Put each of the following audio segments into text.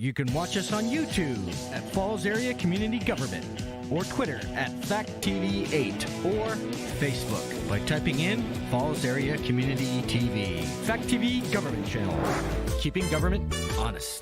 You can watch us on YouTube at Falls Area Community Government, or Twitter at FactTV8, or Facebook by typing in Falls Area Community TV. Fact TV Government Channel, keeping government honest.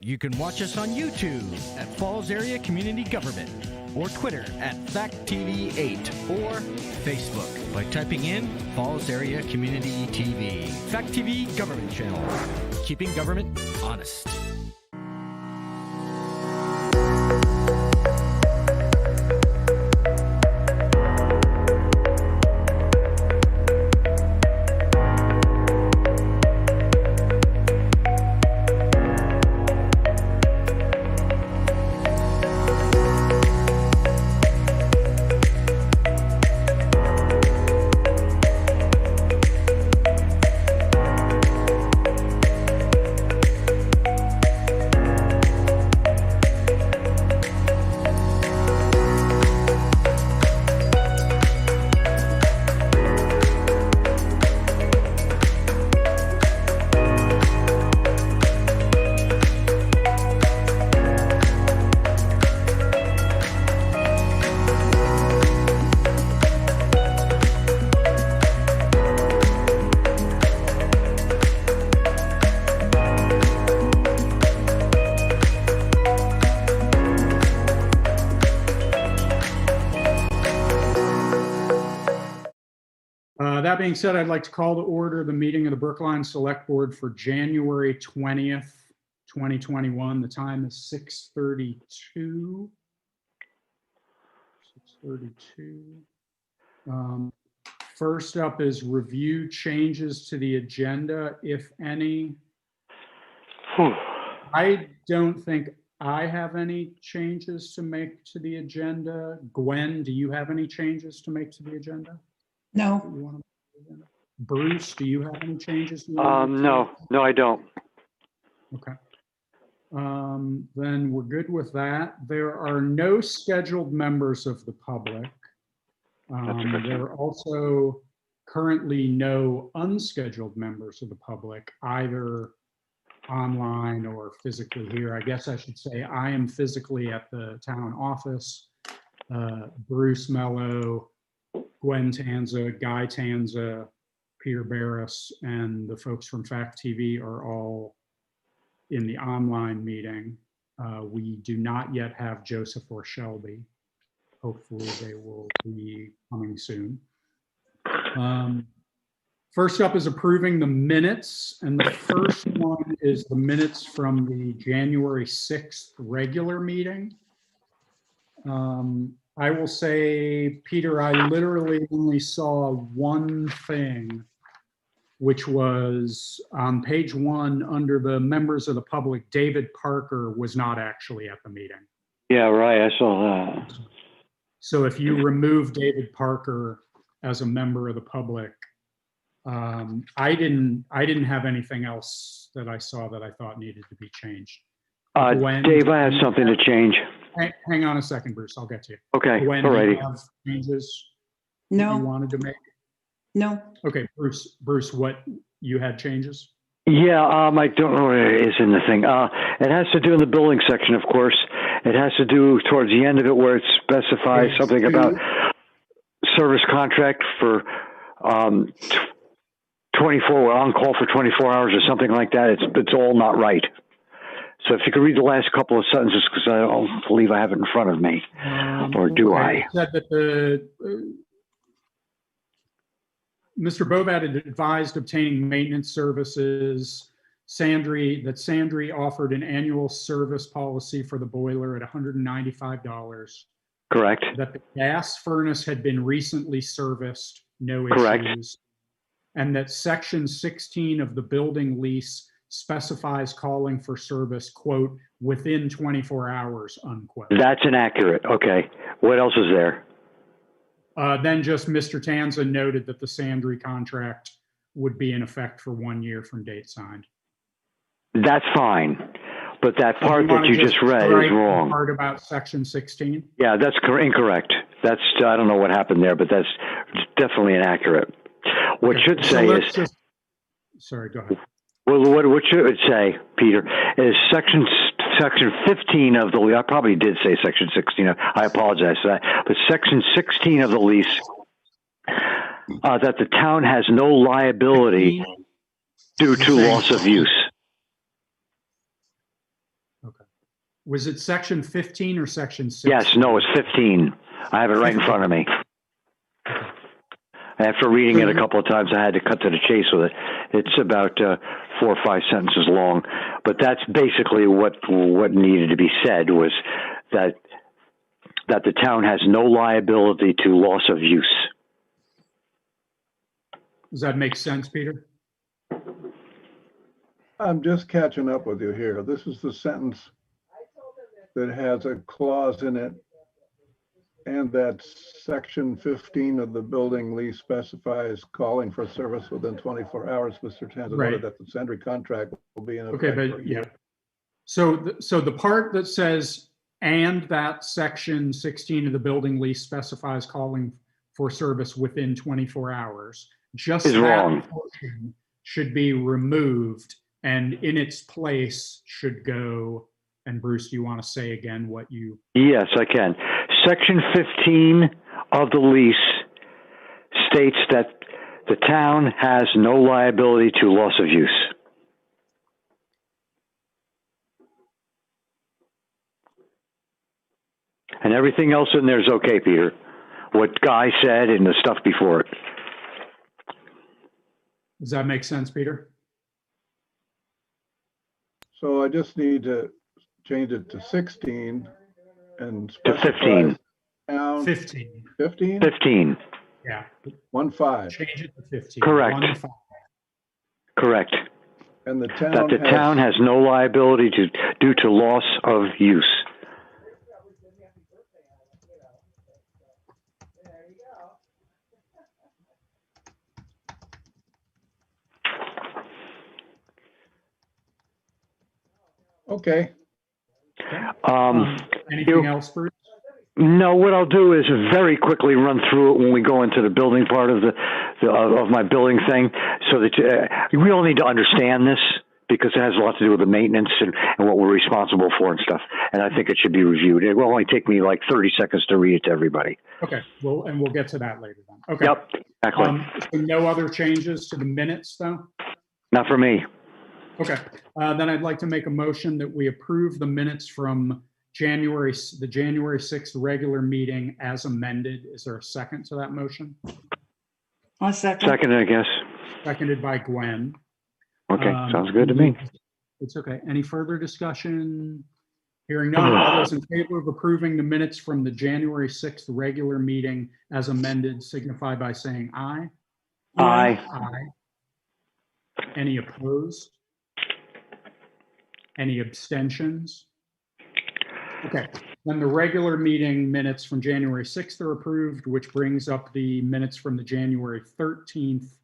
You can watch us on YouTube at Falls Area Community Government, or Twitter at FactTV8, or Facebook by typing in Falls Area Community TV. Fact TV Government Channel, keeping government honest. that being said, I'd like to call to order the meeting of the Brookline Select Board for January 20th, 2021. The time is 6:32. 6:32. First up is review changes to the agenda, if any. I don't think I have any changes to make to the agenda. Gwen, do you have any changes to make to the agenda? No. Bruce, do you have any changes? No, I don't. Okay. Then we're good with that. There are no scheduled members of the public. There are also currently no unscheduled members of the public, either online or physically here. I guess I should say I am physically at the town office. Bruce Mello, Gwen Tanza, Guy Tanza, Peter Barris, and the folks from Fact TV are all in the online meeting. We do not yet have Joseph or Shelby. Hopefully they will be coming soon. First up is approving the minutes, and the first one is the minutes from the January 6th regular meeting. I will say, Peter, I literally only saw one thing, which was on page 1 under the members of the public. David Parker was not actually at the meeting. Yeah, right. I saw that. So if you remove David Parker as a member of the public, I didn't have anything else that I saw that I thought needed to be changed. Gwen, Dave, I have something to change. Hang on a second, Bruce. I'll get to you. Okay. Gwen, All do righty. you have changes No. you wanted to make? No. Okay, Bruce, what you had changes? Yeah, I don't know where it is in the thing. It has to do in the building section, of course. It has to do towards the end of it where it specifies something about service contract for 24 on call for 24 hours or something like that. It's all not right. So if you could read the last couple of sentences, because I don't believe I have it in front of me, or do I? It said that Mr. Bovat had advised obtaining maintenance services. Sandry offered an annual service policy for the boiler at $195. Correct. That the gas furnace had been recently serviced, no Correct. issues. And that section 16 of the building lease specifies calling for service, quote, within 24 hours, unquote. That's inaccurate. Okay. What else is there? Then just Mr. Tanza noted that the Sandry contract would be in effect for 1 year from date signed. That's fine. But that part that you just read is wrong. Part about section 16? Yeah, that's incorrect. I don't know what happened there, but that's definitely inaccurate. What should say is... Sorry, go ahead. Well, what should it say, Peter, is section 15 of the lease. I probably did say section 16. I apologize for that. But section 16 of the lease, that the town has no liability due to loss of use. Okay. Was it section 15 or section 16? Yes, no, it's 15. I have it right in front of me. After reading it a couple of times, I had to cut to the chase with it. It's about 4 or 5 sentences long, but that's basically what needed to be said, was that the town has no liability to loss of use. Does that make sense, Peter? I'm just catching up with you here. This is the sentence that has a clause in it, and that section 15 of the building lease specifies calling for service within 24 hours. Mr. Tanza noted that the Sandry contract will be in effect. Okay, but yeah. So the part that says, and that section 16 of the building lease specifies calling for service within 24 hours, just that portion should be removed, and in its place should go, and Bruce, do you want to say again what you... Yes, I can. Section 15 of the lease states that the town has no liability to loss of use. And everything else in there is okay, Peter. What Guy said and the stuff before it. Does that make sense, Peter? So I just need to change it to 16 and To specify 15. town 15. 15, 15. Yeah, 1-5. change it to 15. Correct. 1-5. Correct. And the That the town has no liability due to loss of use. Okay. Okay. Um, Anything you- else, Bruce? No, what I'll do is very quickly run through it when we go into the building part of of my building thing, so that we all need to understand this because it has a lot to do with the maintenance and what we're responsible for and stuff. And I think it should be reviewed. It will only take me like 30 seconds to read it to everybody. Okay, well, and we'll get to that later then. Okay. Yep, exactly. So no other changes to the minutes, though? Not for me. Okay, then I'd like to make a motion that we approve the minutes from the January 6th regular meeting as amended. Is there a second to that motion? I'll second. Second, I guess. Seconded by Gwen. Okay, sounds good to me. It's okay. Any further discussion? Hearing none, all those in favor of approving the minutes from the January 6th regular meeting as amended signify by saying aye. Aye. Aye. Any opposed? Any abstentions? Okay, then the regular meeting minutes from January 6th are approved, which brings up the minutes from the January 13th,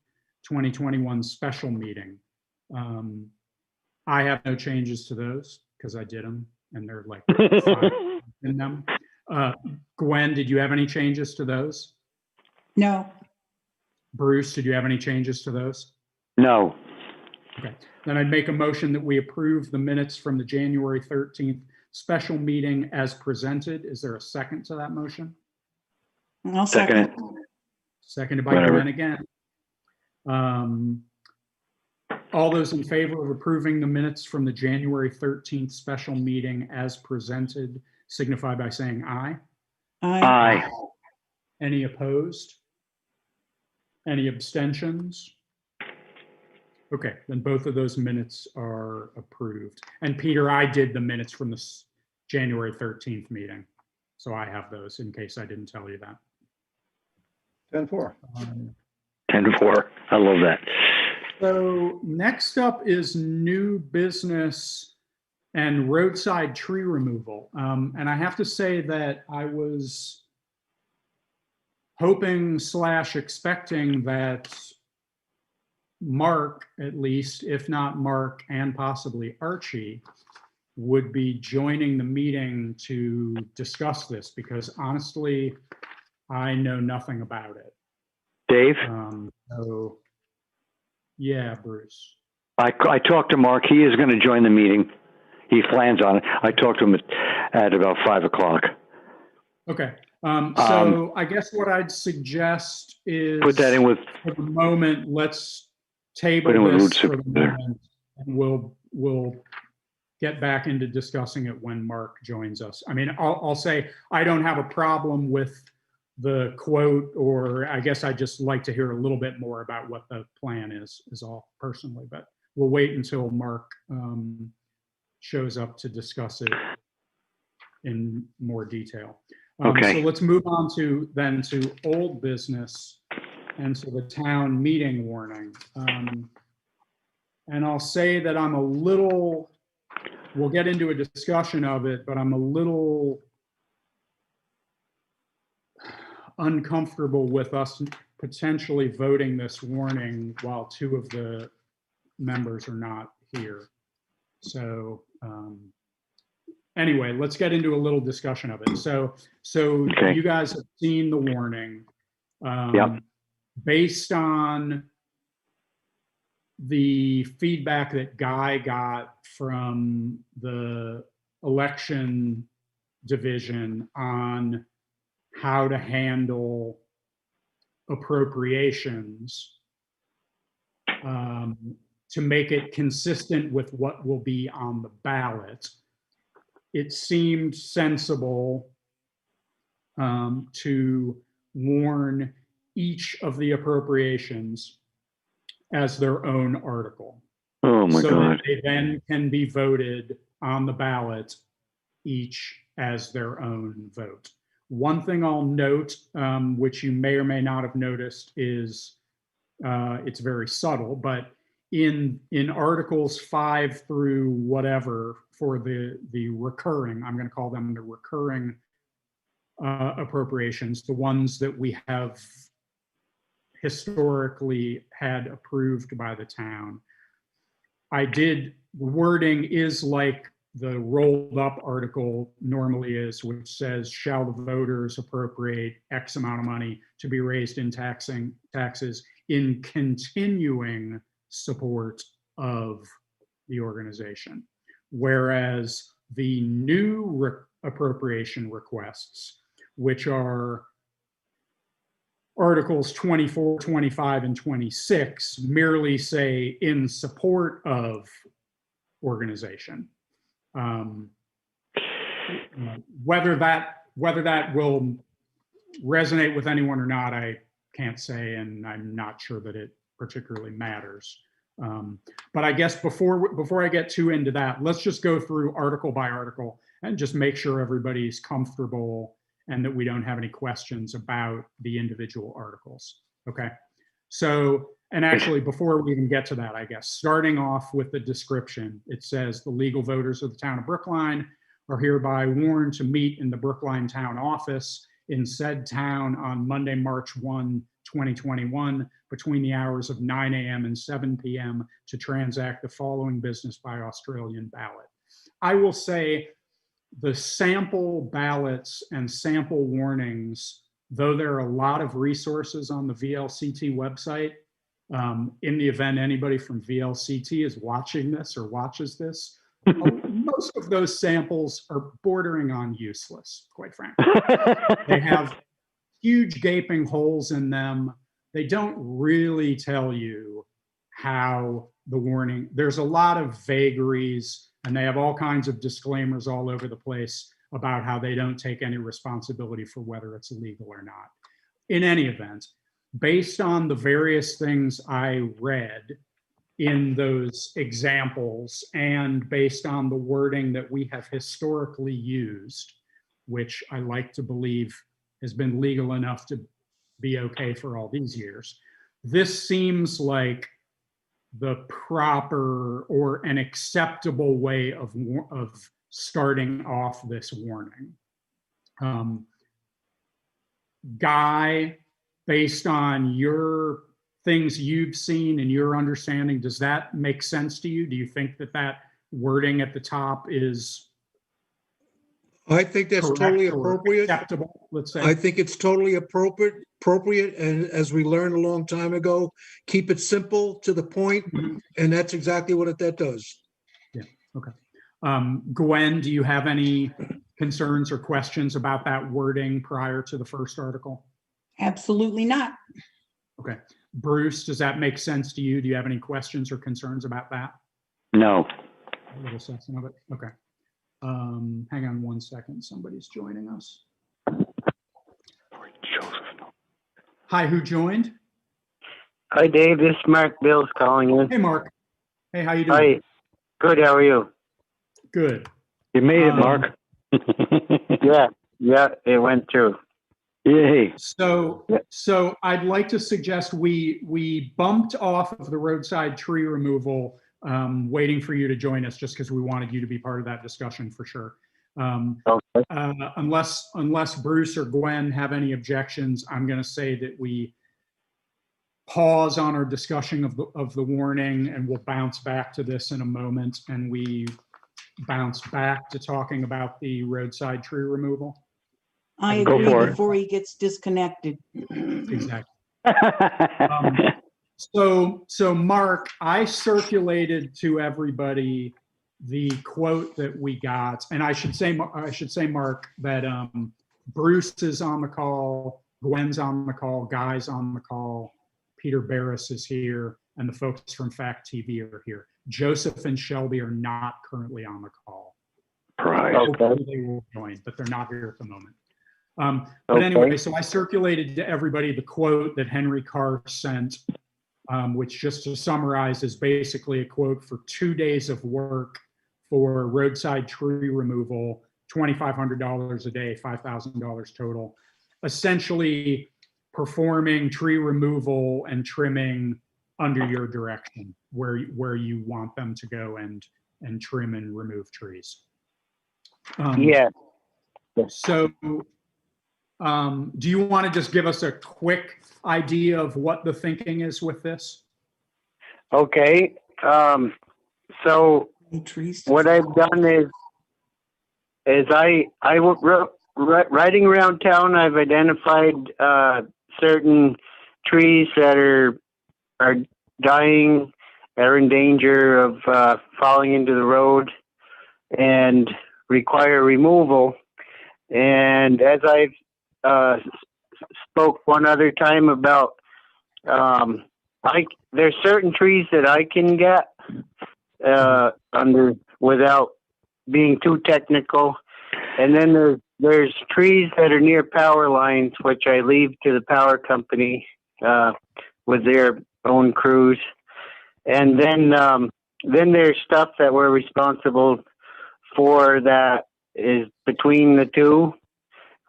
2021 special meeting. I have no changes to those because I did them and they're like 5 in them. Gwen, did you have any changes to those? No, Bruce, did you have any changes to those? No. Okay, then I'd make a motion that we approve the minutes from the January 13th special meeting as presented. Is there a second to that motion? I'll Second second. it. Seconded by Whatever. Gwen again. All those in favor of approving the minutes from the January 13th special meeting as presented signify by saying aye. Aye. Aye. Any opposed? Any abstentions? Okay, then both of those minutes are approved. And Peter, I did the minutes from this January 13th meeting. So I have those in case I didn't tell you that. 10-4. 10-4. I love that. So next up is new business and roadside tree removal. And I have to say that I was hoping / expecting that Mark, at least, if not Mark and possibly Archie, would be joining the meeting to discuss this because honestly, I know nothing about it. Dave? So yeah, Bruce. I talked to Mark. He is going to join the meeting. He plans on it. I talked to him at about 5 o'clock. Okay. So I guess what I'd suggest is Put that in with, for the moment, let's table Put in with this root for the supervisor. moment, and we'll get back into discussing it when Mark joins us. I mean, I'll say I don't have a problem with the quote, or I guess I just like to hear a little bit more about what the plan is all personally, but we'll wait until Mark shows up to discuss it in more detail. Okay. So let's move on to old business and to the town meeting warning. And I'll say that I'm a little, we'll get into a discussion of it, but I'm a little uncomfortable with us potentially voting this warning while 2 of the members are not here. So anyway, let's get into a little discussion of it. So Okay. you guys have seen the warning. Yep. Based on the feedback that Guy got from the election division on how to handle appropriations to make it consistent with what will be on the ballot, it seemed sensible to warn each of the appropriations as their own article. Oh my so God. that they then can be voted on the ballot, each as their own vote. One thing I'll note, which you may or may not have noticed, is it's very subtle, but in articles 5 through whatever for the recurring, I'm going to call them the recurring appropriations, the ones that we have historically had approved by the town. Wording is like the rolled up article normally is, which says, shall the voters appropriate X amount of money to be raised in taxes in continuing support of the organization. Whereas the new appropriation requests, which are Articles 24, 25, and 26, merely say in support of organization. Whether that will resonate with anyone or not, I can't say, and I'm not sure that it particularly matters. But I guess before I get too into that, let's just go through article by article and just make sure everybody's comfortable and that we don't have any questions about the individual articles. Okay. So, and actually, before we even get to that, I guess, starting off with the description, it says the legal voters of the town of Brookline are hereby warned to meet in the Brookline town office in said town on Monday, March 1, 2021, between the hours of 9 a.m. and 7 p.m. to transact the following business by Australian ballot. I will say the sample ballots and sample warnings, though there are a lot of resources on the VLCT website, in the event anybody from VLCT is watching this or watches this, most of those samples are bordering on useless, quite frankly. They have huge gaping holes in them. They don't really tell you how the warning, there's a lot of vagaries, and they have all kinds of disclaimers all over the place about how they don't take any responsibility for whether it's legal or not. In any event, based on the various things I read in those examples and based on the wording that we have historically used, which I like to believe has been legal enough to be okay for all these years, this seems like the proper or an acceptable way of starting off this warning. Guy, based on your things you've seen and your understanding, does that make sense to you? Do you think that that wording at the top is I think that's totally appropriate. acceptable, let's say? I think it's totally appropriate. And as we learned a long time ago, keep it simple to the point, and that's exactly what that does. Yeah, okay. Gwen, do you have any concerns or questions about that wording prior to the first article? Absolutely not. Okay. Bruce, does that make sense to you? Do you have any questions or concerns about that? No. A little section of it. Okay. Hang on one second. Somebody's joining us. Hi, who joined? Hi, Dave. This is Mark Bills calling in. Hey, Mark. Hey, how you doing? Hi. Good. How are you? Good. You made it, Mark. Yeah, it went through. Yay. So I'd like to suggest we bumped off of the roadside tree removal, waiting for you to join us, just because we wanted you to be part of that discussion for sure. Okay. Unless Bruce or Gwen have any objections, I'm going to say that we pause on our discussion of the warning, and we'll bounce back to this in a moment, and we bounce back to talking about the roadside tree removal. I Go agree for it. before he gets disconnected. Exactly. So Mark, I circulated to everybody the quote that we got, and I should say, Mark, that Bruce is on the call, Gwen's on the call, Guy's on the call, Peter Barris is here, and the folks from Fact TV are here. Joseph and Shelby are not currently on the call. Right. Hopefully they will join, but they're not here at the moment. But anyway, so I circulated to everybody the quote that Henry Carr sent which, just to summarize, is basically a quote for 2 days of work for roadside tree removal, $2,500 a day, $5,000 total. Essentially performing tree removal and trimming under your direction, where you want them to go and trim and remove trees. Yeah. So do you want to just give us a quick idea of what the thinking is with this? Okay. So Trees. what I've done is riding around town, I've identified certain trees that are dying, are in danger of falling into the road and require removal. And as I've spoke one other time about, there's certain trees that I can get under without being too technical, and then there's trees that are near power lines, which I leave to the power company with their own crews, and then there's stuff that we're responsible for that is between the two,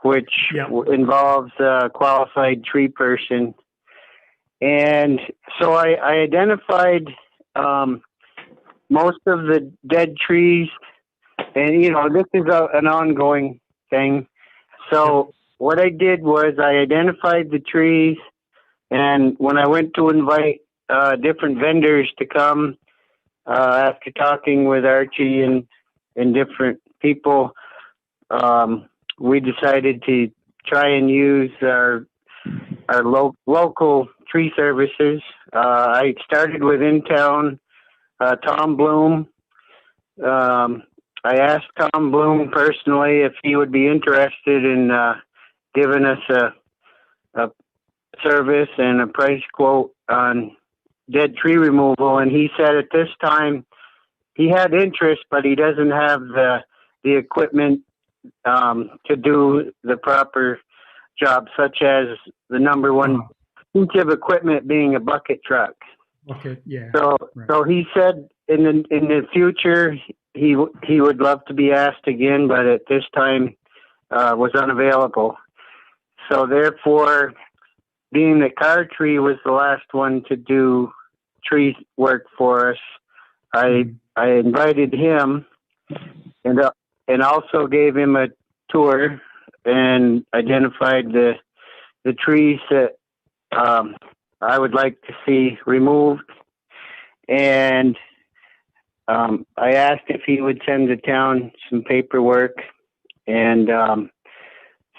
which involves a qualified tree person. And so I identified most of the dead trees, and this is an ongoing thing. So what I did was I identified the trees, and when I went to invite different vendors to come, after talking with Archie and different people, we decided to try and use our local tree services. I started with in town Tom Bloom. I asked Tom Bloom personally if he would be interested in giving us a service and a price quote on dead tree removal, and he said at this time he had interest, but he doesn't have the equipment to do the proper job, such as the number one piece of equipment being a bucket truck. Okay, yeah. So he said in the future he would love to be asked again, but at this time was unavailable. So therefore, being that Car Tree was the last one to do tree work for us, I invited him and also gave him a tour and identified the trees that I would like to see removed. And I asked if he would send the town some paperwork. And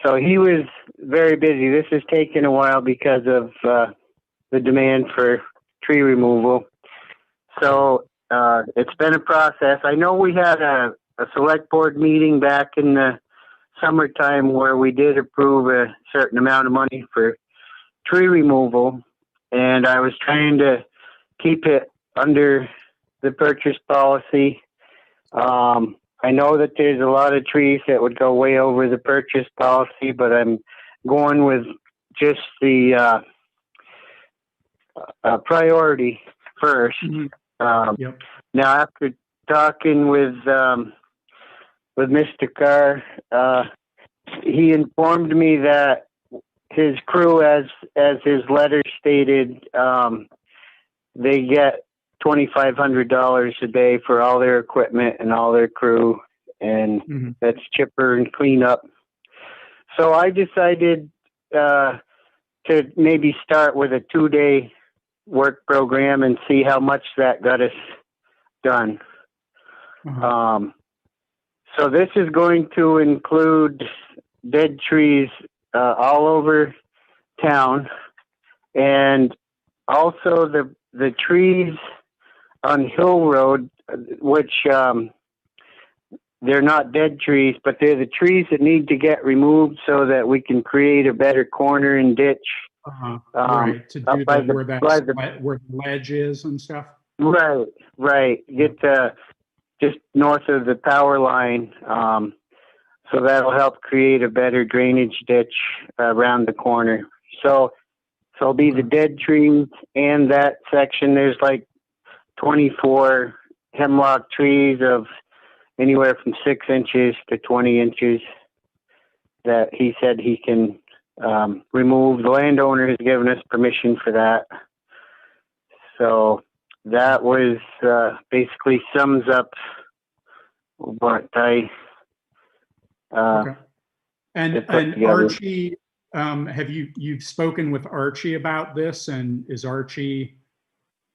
so he was very busy. This has taken a while because of the demand for tree removal. So it's been a process. I know we had a select board meeting back in the summertime where we did approve a certain amount of money for tree removal, and I was trying to keep it under the purchase policy. I know that there's a lot of trees that would go way over the purchase policy, but I'm going with just the priority first. Now, after talking with Mr. Carr, he informed me that his crew, as his letter stated, they get $2,500 a day for all their equipment and all their crew, and that's chipper and cleanup. So I decided to maybe start with a 2-day work program and see how much that got us done. So this is going to include dead trees all over town, and also the trees on Hill Road, which they're not dead trees, but they're the trees that need to get removed so that we can create a better corner and ditch. Right, to do that where the ledge is and stuff. Right. Get just north of the power line. So that'll help create a better drainage ditch around the corner. So So it'll be the dead trees and that section. There's like 24 hemlock trees of anywhere from 6 inches to 20 inches that he said he can remove. The landowner has given us permission for that. So that was basically sums up what I Okay. And it put together. Archie, have you've spoken with Archie about this, and is Archie?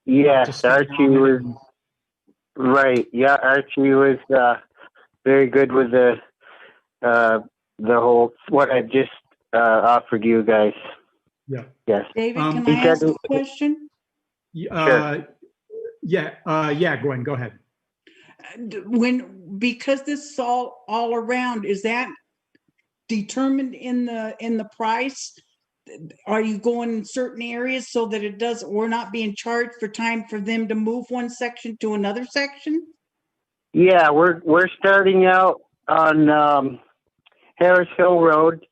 Yes, Archie was right. Yeah, Archie was very good with the whole what I just offered you guys. Yeah. Yes. David, can he I said ask a it- question? Yeah, Gwen, go ahead. Because this is all around, is that determined in the price? Are you going in certain areas so that we're not being charged for time for them to move one section to another section? Yeah, we're starting out on Harris Hill Road.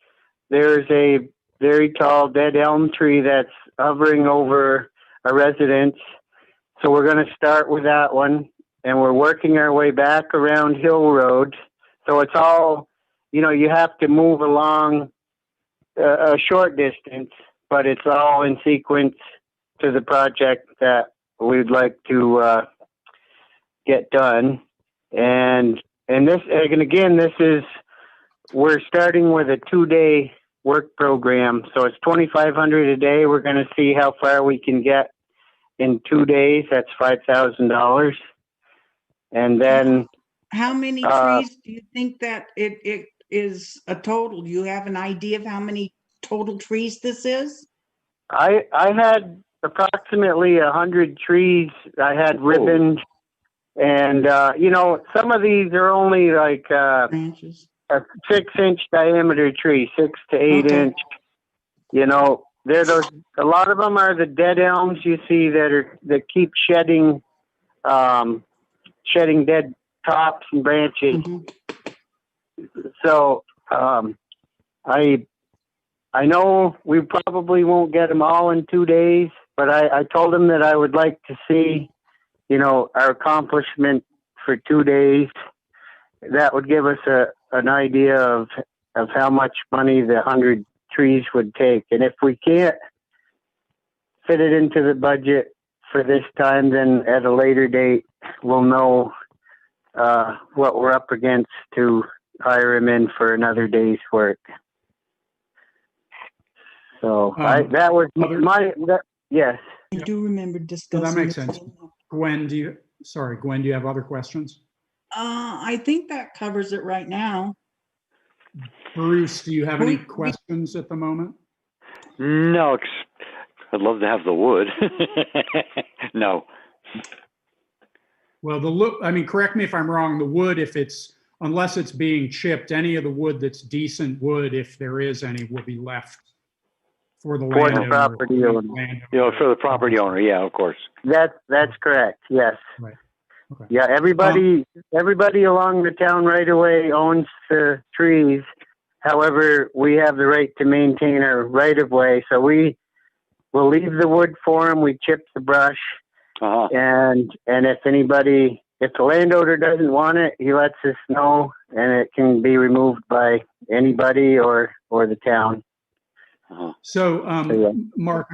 There's a very tall dead elm tree that's hovering over a residence. So we're going to start with that one, and we're working our way back around Hill Road. So it's all, you have to move along a short distance, but it's all in sequence to the project that we'd like to get done. And we're starting with a 2-day work program. So it's $2,500 a day. We're going to see how far we can get in 2 days. That's $5,000. And then how many trees do you think that it is a total? Do you have an idea of how many total trees this is? I had approximately 100 trees. I had ribbons, and some of these are only like Branches. a 6-inch diameter tree, 6 to 8 Okay. inch. They're those. A lot of them are the dead elms you see that keep shedding dead tops and branches. Mhm. So I know we probably won't get them all in 2 days, but I told him that I would like to see, our accomplishment for 2 days. That would give us an idea of how much money the 100 trees would take. And if we can't fit it into the budget for this time, then at a later date, we'll know what we're up against to hire him in for another day's work. So that was yes. I do remember So discussing. that makes this. sense. Gwen, do you have other questions? I think that covers it right now. Bruce, do you have any questions at the moment? No, I'd love to have the wood. No. Well, correct me if I'm wrong, the wood, unless it's being chipped, any of the wood that's decent wood, if there is any, will be left for the landowner. Property owner. For the property owner, yeah, of course. That's correct. Yes. Right. Okay. Yeah. Everybody along the town right away owns the trees. However, we have the right to maintain our right of way, so we will leave the wood for them. We chip the brush, and if the landowner doesn't want it, he lets us know, and it can be removed by anybody or the town. So, Yeah. Mark,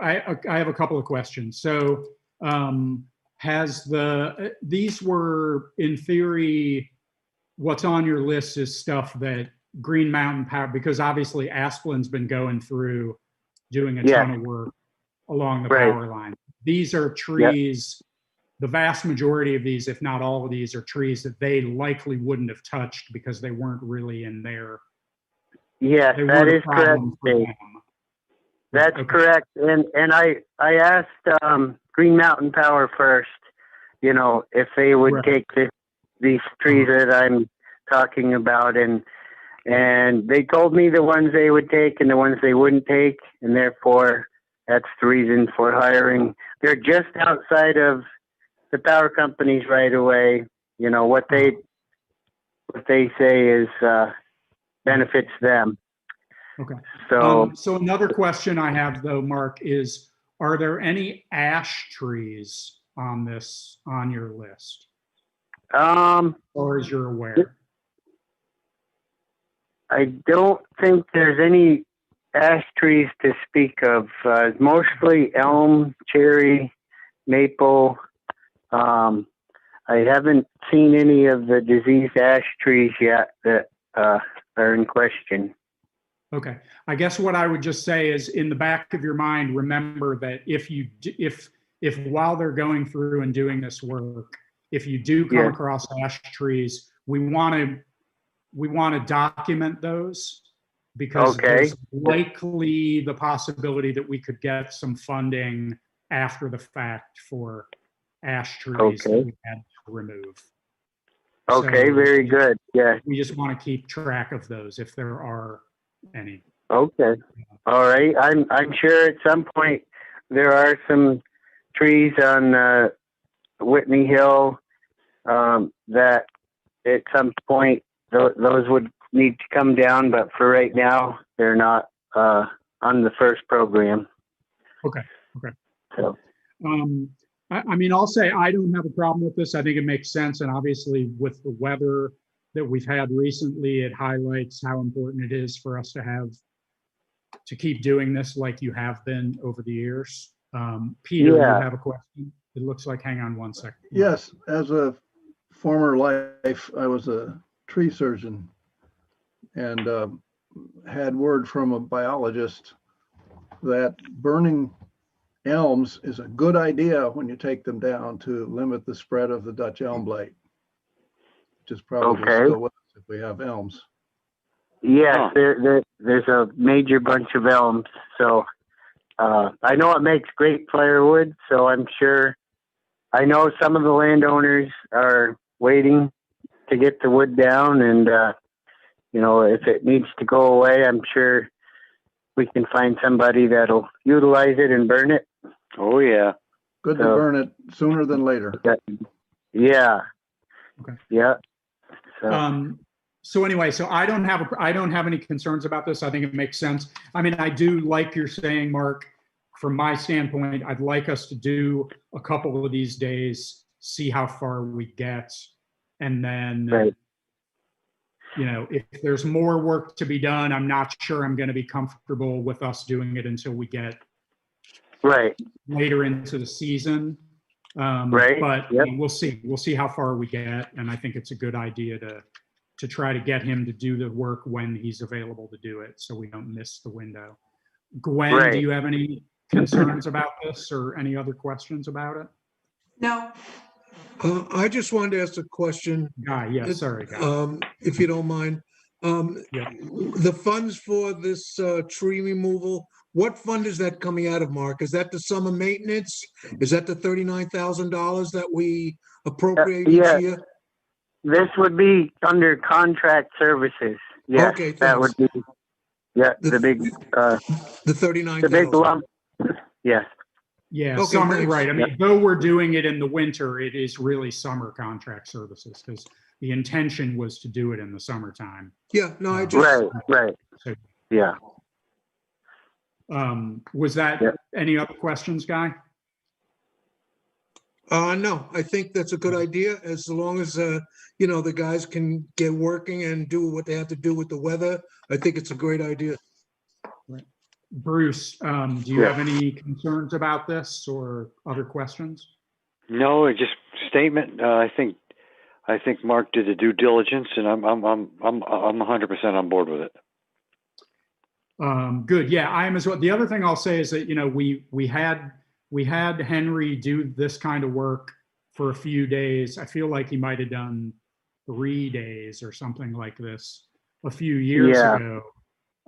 I have a couple of questions. So, these were, in theory, what's on your list is stuff that Green Mountain Power, because obviously Asplin's been going through doing a ton of work along the power line. These are trees, the vast majority of these, if not all of these, are trees that they likely wouldn't have touched because they weren't really in there. Yes, that is correct. That's correct. And I asked Green Mountain Power first, if they would take these trees that I'm talking about, and they told me the ones they would take and the ones they wouldn't take, and therefore that's the reason for hiring. They're just outside of the power companies right away. What they say is benefits them. Okay. So, So another question I have though, Mark, is are there any ash trees on your list? Or as you're aware? I don't think there's any ash trees to speak of. Mostly elm, cherry, maple. I haven't seen any of the diseased ash trees yet that are in question. Okay. I guess what I would just say is in the back of your mind, remember that if while they're going through and doing this work, if you do come Yeah. across ash trees, we want to document those because Okay. there's likely the possibility that we could get some funding after the fact for ash trees that Okay. we had to remove. Okay, So very good. Yeah. we just want to keep track of those if there are any. Okay. All right. I'm sure at some point there are some trees on Whitney Hill that at some point those would need to come down, but for right now they're not on the first program. Okay. So I mean, I'll say I don't have a problem with this. I think it makes sense. And obviously with the weather that we've had recently, it highlights how important it is for us to keep doing this like you have been over the years. Peter, you Yeah. have a question? It looks like, hang on one second. Yes, as a former life, I was a tree surgeon and had word from a biologist that burning elms is a good idea when you take them down to limit the spread of the Dutch elm blight, which is probably Okay. still with us if we have elms. yes, Huh. there's a major bunch of elms. So I know it makes great firewood. So I'm sure. I know some of the landowners are waiting to get the wood down, and if it needs to go away, I'm sure we can find somebody that'll utilize it and burn it. Oh, yeah. Good to So- burn it sooner than later. Yeah. Okay. Yeah. So, So anyway, so I don't have any concerns about this. I think it makes sense. I mean, I do like you're saying, Mark, from my standpoint, I'd like us to do a couple of these days, see how far we get. And then, right. if there's more work to be done, I'm not sure I'm going to be comfortable with us doing it until we get Right. later into the season. Right. But Yep. we'll see. We'll see how far we get. And I think it's a good idea to try to get him to do the work when he's available to do it so we don't miss the window. Gwen, Right. do you have any concerns about this or any other questions about it? No, I just wanted to ask a question. Guy, yeah, sorry, Guy. If you don't mind. Yeah. The funds for this tree removal, what fund is that coming out of, Mark? Is that the summer maintenance? Is that the $39,000 that we appropriate Yeah. each year? This would be under contract services. Yes, Okay, that would thanks. be. Yeah, the big The 39,000. the big lump. Yes. Yeah, Okay, summer, thanks. right. I mean, though we're doing it in the winter, it is really summer contract services because the intention was to do it in the summertime. Yeah, no, I just, Right. So, Yeah. was that Yeah. any other questions, Guy? no, I think that's a good idea as long as, the guys can get working and do what they have to do with the weather. I think it's a great idea. Bruce, do you Yeah. have any concerns about this or other questions? No, just statement. I think Mark did the due diligence, and I'm 100% on board with it. Good. Yeah, I am as well. The other thing I'll say is that, we had Henry do this kind of work for a few days. I feel like he might have done 3 days or something like this a few years Yeah. ago.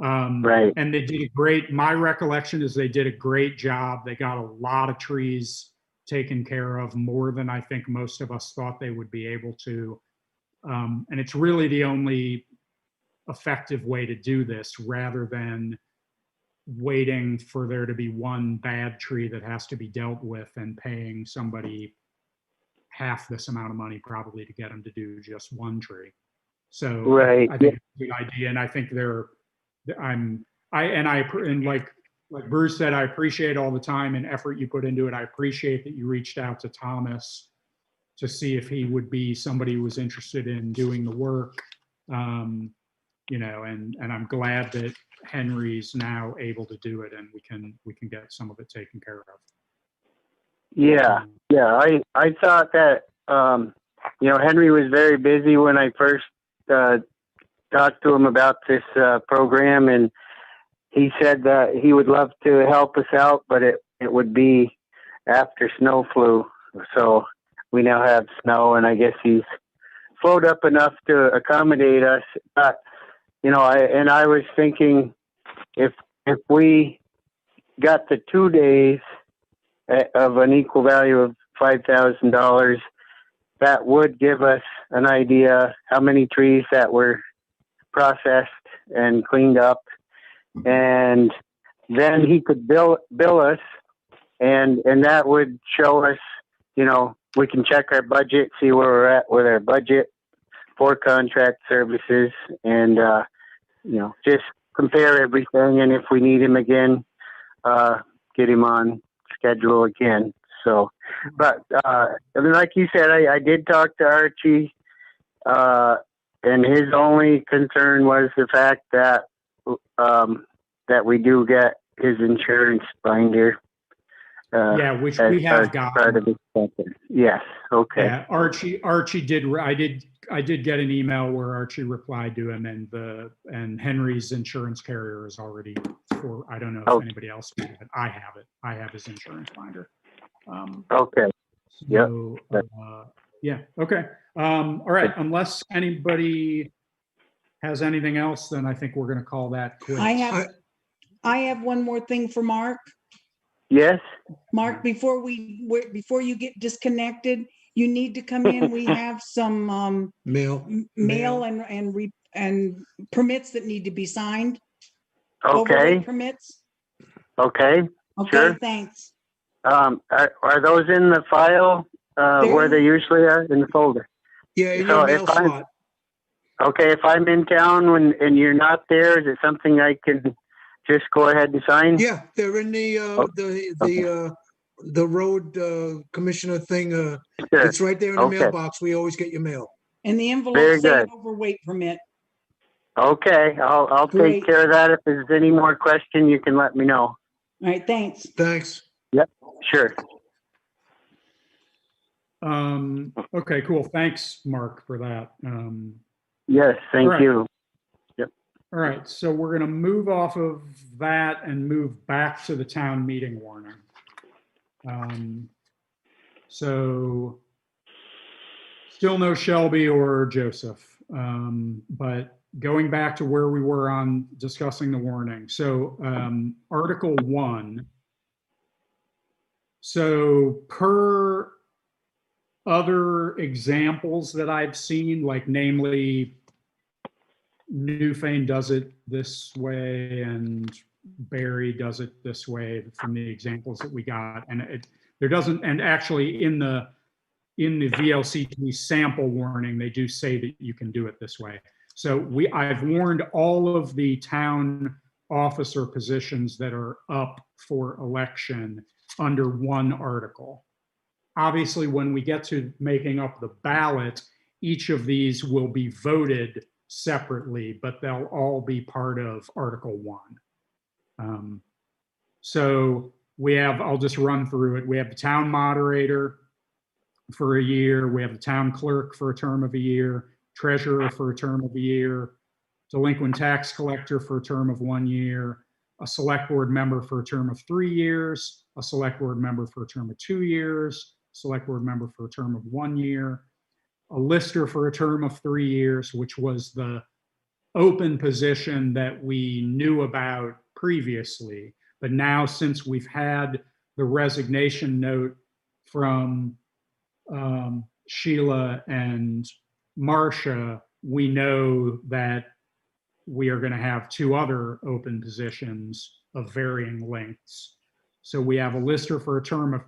Right. And they did my recollection is they did a great job. They got a lot of trees taken care of, more than I think most of us thought they would be able to. And it's really the only effective way to do this rather than waiting for there to be one bad tree that has to be dealt with and paying somebody half this amount of money probably to get them to do just one tree. So Right. I think it's a good idea. And I think I'm and like Bruce said, I appreciate all the time and effort you put into it. I appreciate that you reached out to Thomas to see if he would be somebody who was interested in doing the work. You know, and I'm glad that Henry's now able to do it, and we can get some of it taken care of. Yeah, yeah. I thought that you know, Henry was very busy when I first talked to him about this program, and he said that he would love to help us out, but it would be after snow flew. So we now have snow, and I guess he's slowed up enough to accommodate us. But you know, I was thinking if we got the 2 days of an equal value of $5,000, that would give us an idea how many trees that were processed and cleaned up, and then he could bill us, and that would show us, you know, we can check our budget, see where we're at with our budget for contract services, and you know, just compare everything, and if we need him again, get him on schedule again. So, but I mean, like you said, I did talk to Archie, and his only concern was the fact that that we do get his insurance binder. Yeah, which we have got. Yes. Okay. Yeah, Archie did. I did get an email where Archie replied to him, and Henry's insurance carrier is already for. I don't know if anybody else has it. I have it. I have his insurance binder. Okay. So, yeah. Okay. All right. Unless anybody has anything else, then I think we're going to call that quits. I have one more thing for Mark. Yes. Mark, before you get disconnected, you need to come in. We have some mail and permits that need to be signed. Okay. Overlay permits. Okay. Okay. Sure. Thanks. Are those in the file where they usually are, in the folder? Yeah, in your mail slot. Okay, if I'm in town and you're not there, is it something I can just go ahead and sign? Yeah, they're in the road commissioner thing. Sure. It's right there in the mailbox. We always get your mail. And the envelope saying overweight permit. Okay, I'll take care of that. If there's any more question, you can let me know. All right, thanks. Thanks. Yep, sure. Okay, cool. Thanks, Mark, for that. Yes, thank you. Yep. All right, so we're going to move off of that and move back to the town meeting warning. So still no Shelby or Joseph, but going back to where we were on discussing the warning. So Article 1. So per other examples that I've seen, like namely Newfane does it this way and Barry does it this way from the examples that we got, and there doesn't, and actually in the VLCT sample warning they do say that you can do it this way. So I've warned all of the town officer positions that are up for election under one article. Obviously, when we get to making up the ballot, each of these will be voted separately, but they'll all be part of Article 1. So we have, I'll just run through it. We have the town moderator for a year. We have the town clerk for a term of a year, treasurer for a term of a year, delinquent tax collector for a term of 1 year, a select board member for a term of 3 years, a select board member for a term of 2 years, select board member for a term of 1 year, a lister for a term of 3 years, which was the open position that we knew about previously. But now, since we've had the resignation note from Sheila and Marcia, we know that we are going to have 2 other open positions of varying lengths. So we have a lister for a term of,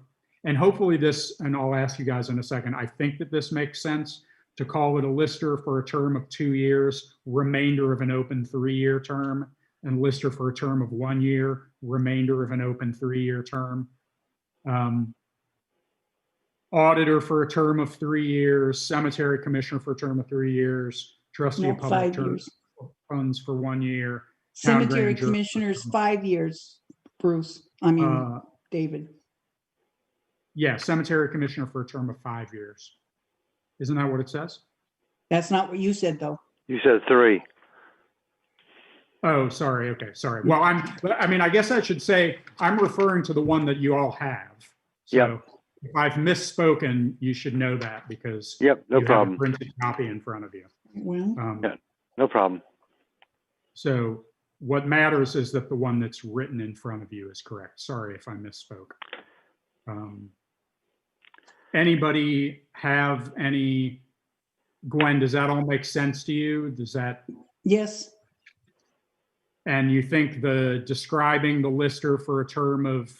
and hopefully this, and I'll ask you guys in a second, I think that this makes sense to call it a lister for a term of 2 years, remainder of an open 3-year term. and lister for a term of 1 year, remainder of an open 3-year term. Auditor for a term of 3 years, cemetery commissioner for a term of 3 years, trustee No, of public 5 years. funds for 1 year. Cemetery grand jury- commissioners, 5 years, Bruce, David. Yeah, cemetery commissioner for a term of 5 years. Isn't that what it says? That's not what you said, though. You said 3. Oh, sorry. Okay, sorry. Well, I guess I should say I'm referring to the one that you all have. So Yep. if I've misspoken, you should know that because Yep, no you have a problem. printed copy in front of you. Well, Yeah. No problem. So what matters is that the one that's written in front of you is correct. Sorry if I misspoke. Anybody have any, Gwen, does that all make sense to you? Does that, yes, and you think the describing the lister for a term of,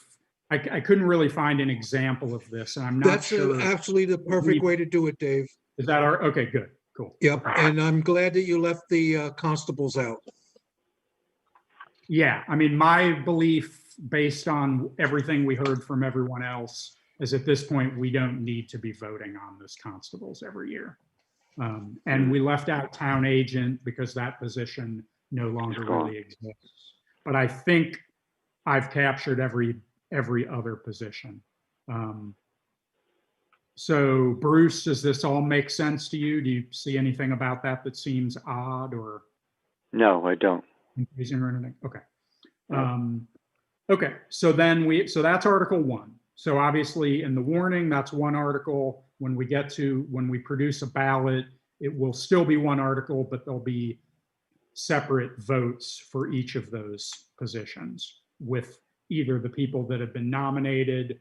I couldn't really find an example of this, and I'm not That's sure. actually the perfect way to do it, Dave. Is that our, okay, good, cool. Yep, and I'm glad that you left the constables out. Yeah, I mean, my belief, based on everything we heard from everyone else, is at this point, we don't need to be voting on this constables every year. And we left out town agent because that position no longer really exists. But I think I've captured every other position. So Bruce, does this all make sense to you? Do you see anything about that that seems odd or No, I don't. confusing or anything? Okay. Okay, so then so that's Article 1. So obviously in the warning, that's one article. When we produce a ballot, it will still be one article, but there'll be separate votes for each of those positions with either the people that have been nominated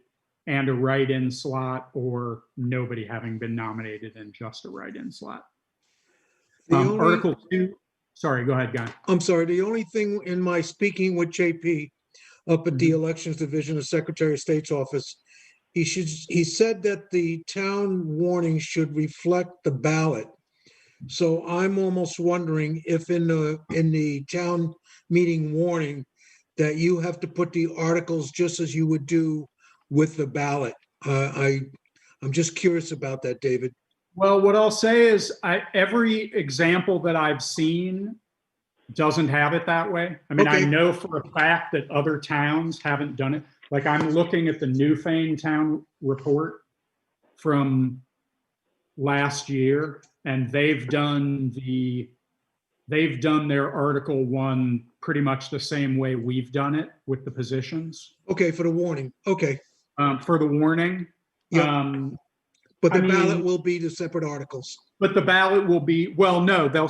and a write-in slot, or nobody having been nominated and just a write-in slot. Article 2, sorry, go ahead, Guy. I'm sorry, the only thing in my speaking with JP up at the Elections Division of Secretary of State's office, he said that the town warning should reflect the ballot. So I'm almost wondering if in the town meeting warning that you have to put the articles just as you would do with the ballot. I'm just curious about that, David. Well, what I'll say is every example that I've seen doesn't have it that way. I mean, Okay. I know for a fact that other towns haven't done it. Like I'm looking at the Newfane town report from last year, and they've done their Article 1 pretty much the same way we've done it with the positions. Okay, for the warning. Okay. For the warning. Yeah. But the I ballot mean, will be the separate articles. but the ballot will be, well, no, there'll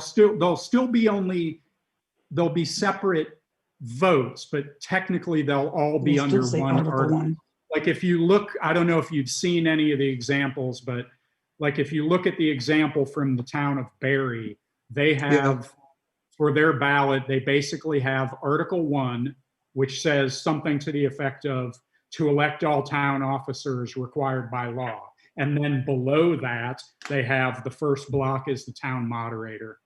be separate votes, but technically they'll all be We'll still under say one Article article. 1. Like if you look, I don't know if you've seen any of the examples, but like if you look at the example from the town of Barry, they have, for their ballot, they basically have Article 1, which says something to the effect of to elect all town officers required by law. And then below that, they have the first block is the town moderator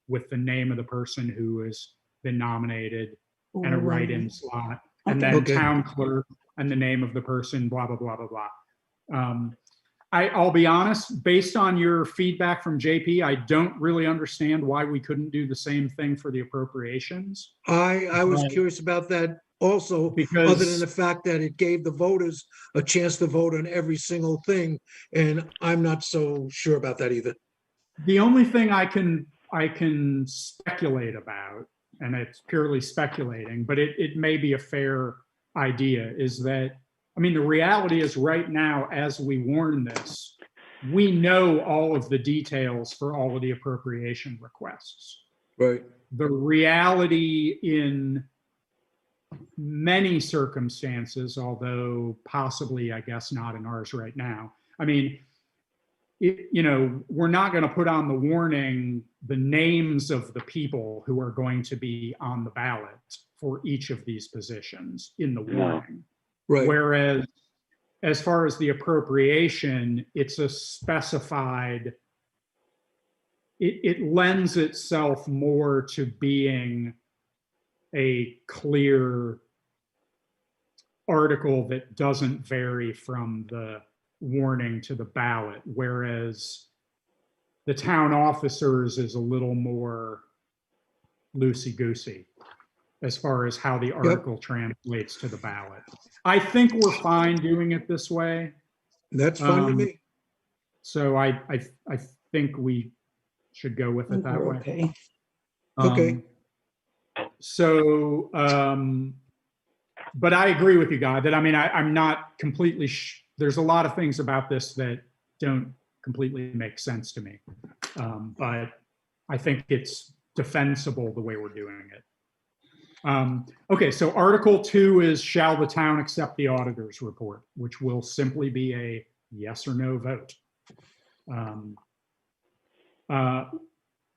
with the name of the person who has been nominated and a write-in slot. And then Okay. town clerk and the name of the person, blah, blah, blah, blah, blah. I'll be honest, based on your feedback from JP, I don't really understand why we couldn't do the same thing for the appropriations. I was Right. curious about that also, Because- other than the fact that it gave the voters a chance to vote on every single thing. And I'm not so sure about that either. The only thing I can speculate about, and it's purely speculating, but it may be a fair idea, is that, I mean, the reality is right now, as we warn this, we know all of the details for all of the appropriation requests. Right. The reality in many circumstances, although possibly, I guess, not in ours right now. I mean, we're not going to put on the warning the names of the people who are going to be on the ballot for each of these positions in the warning. Right. Whereas, as far as the appropriation, it's a specified, it lends itself more to being a clear article that doesn't vary from the warning to the ballot, whereas the town officers is a little more loosey-goosey as far as how the article translates to the ballot. I think we're fine doing it this way. That's fine with me. So I think we should go with it that We're way. okay. Okay. So, but I agree with you, Guy, that I'm not completely, there's a lot of things about this that don't completely make sense to me. But I think it's defensible the way we're doing it. Okay, so Article 2 is, shall the town accept the auditor's report, which will simply be a yes or no vote.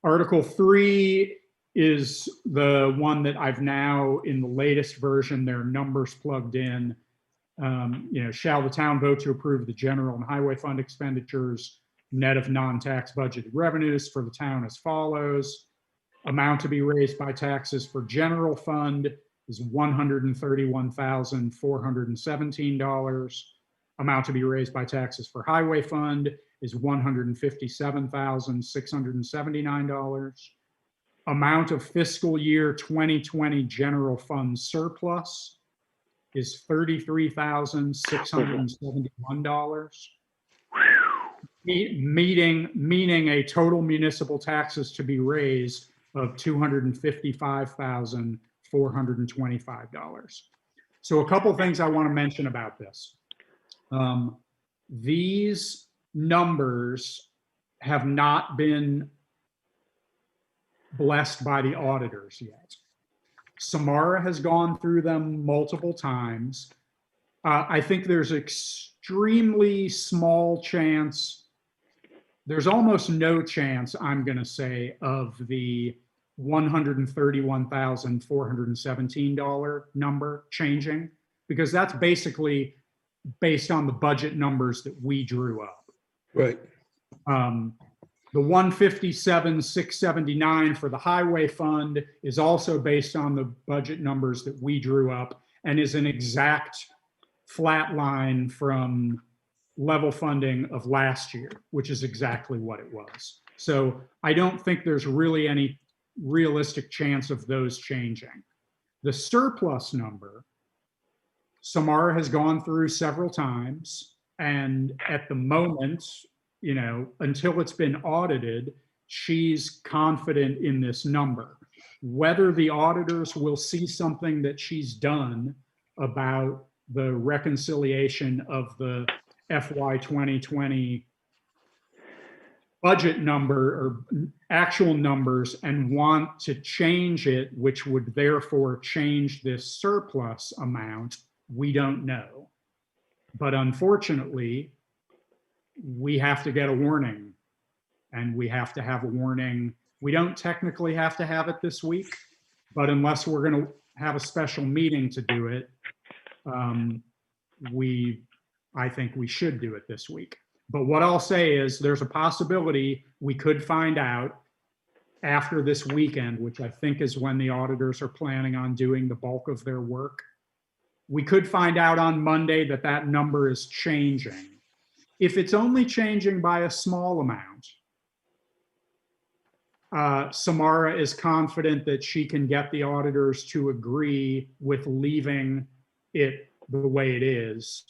Article 3 is the one that I've now, in the latest version, there are numbers plugged in. Shall the town vote to approve the general and highway fund expenditures, net of non-tax budgeted revenues for the town as follows. Amount to be raised by taxes for general fund is $131,417. Amount to be raised by taxes for highway fund is $157,679. Amount of fiscal year 2020 general fund surplus is $33,671. Meaning a total municipal taxes to be raised of $255,425. So a couple things I want to mention about this. These numbers have not been blessed by the auditors yet. Samara has gone through them multiple times. I think there's extremely small chance, there's almost no chance, I'm going to say, of the $131,417 number changing, because that's basically based on the budget numbers that we drew up. Right. The $157,679 for the highway fund is also based on the budget numbers that we drew up and is an exact flat line from level funding of last year, which is exactly what it was. So I don't think there's really any realistic chance of those changing. The surplus number, Samara has gone through several times, and at the moment, until it's been audited, she's confident in this number. Whether the auditors will see something that she's done about the reconciliation of the FY 2020 budget number or actual numbers and want to change it, which would therefore change this surplus amount, we don't know. But unfortunately, we have to get a warning, and we have to have a warning. We don't technically have to have it this week, but unless we're going to have a special meeting to do it, I think we should do it this week. But what I'll say is there's a possibility we could find out after this weekend, which I think is when the auditors are planning on doing the bulk of their work. We could find out on Monday that that number is changing. If it's only changing by a small amount, Samara is confident that she can get the auditors to agree with leaving it the way it is,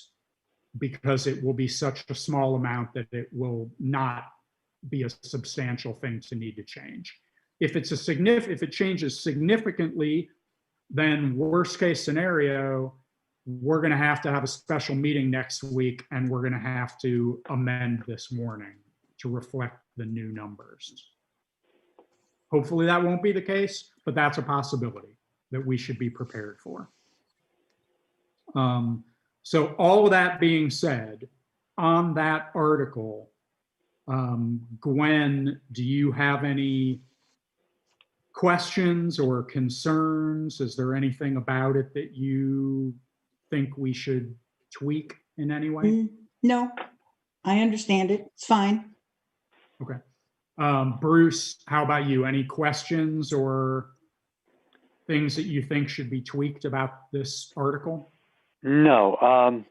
because it will be such a small amount that it will not be a substantial thing to need to change. If it changes significantly, then worst case scenario, we're going to have a special meeting next week, and we're going to have to amend this warning to reflect the new numbers. Hopefully that won't be the case, but that's a possibility that we should be prepared for. So all of that being said, on that article, Gwen, do you have any questions or concerns? Is there anything about it that you think we should tweak in any way? No, I understand it. It's fine. Okay. Bruce, how about you? Any questions or things that you think should be tweaked about this article? No,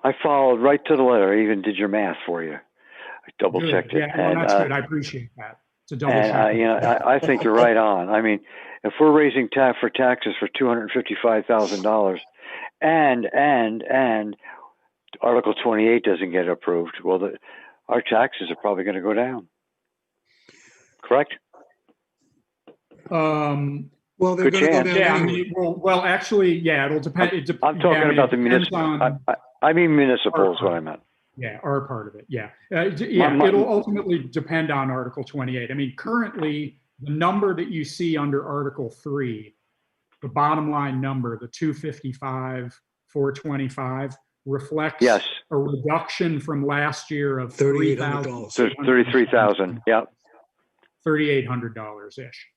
I followed right to the letter. I even did your math for you. I double Good. checked it. Yeah, well, that's good. I appreciate that. It's a double And check. you know, I think you're right on. I mean, if we're raising taxes for $255,000, and Article 28 doesn't get approved, well, our taxes are probably going to go down. Correct? Well, they're Good going to go chance. down Yeah, I anyway. mean, well, actually, yeah, it'll depend. I'm talking about the municipal. On, I mean municipal is what I meant. yeah, our part of it. Yeah, it'll ultimately depend on Article 28. I mean, currently, the number that you see under Article 3, the bottom line number, the 255, 425, reflects a reduction from last year of $3,800. $33,000. Yeah. $3,800 ish.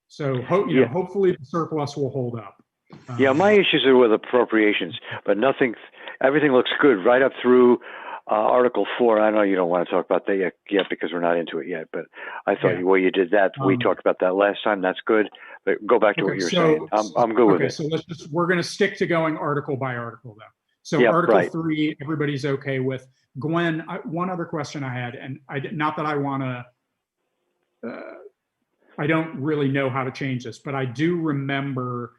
So hopefully the surplus will hold up. My issues are with appropriations, but everything looks good right up through Article 4. I know you don't want to talk about that yet because we're not into it yet, but I thought you did that. We talked about that last time. That's good. But go back to what you're saying. I'm good with it. So we're going to stick to going article by article though. So Article 3, everybody's okay with. Gwen, one other question I had, and not that I want to, I don't really know how to change this, but I do remember,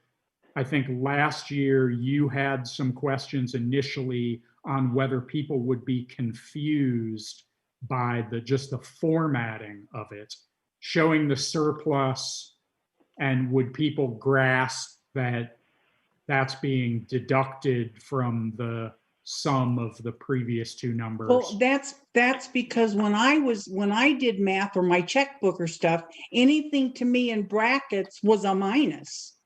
I think last year you had some questions initially on whether people would be confused by just the formatting of it, showing the surplus, and would people grasp that that's being deducted from the sum of the previous two numbers? Well, that's because when I did math or my checkbook or stuff, anything to me in brackets was a minus.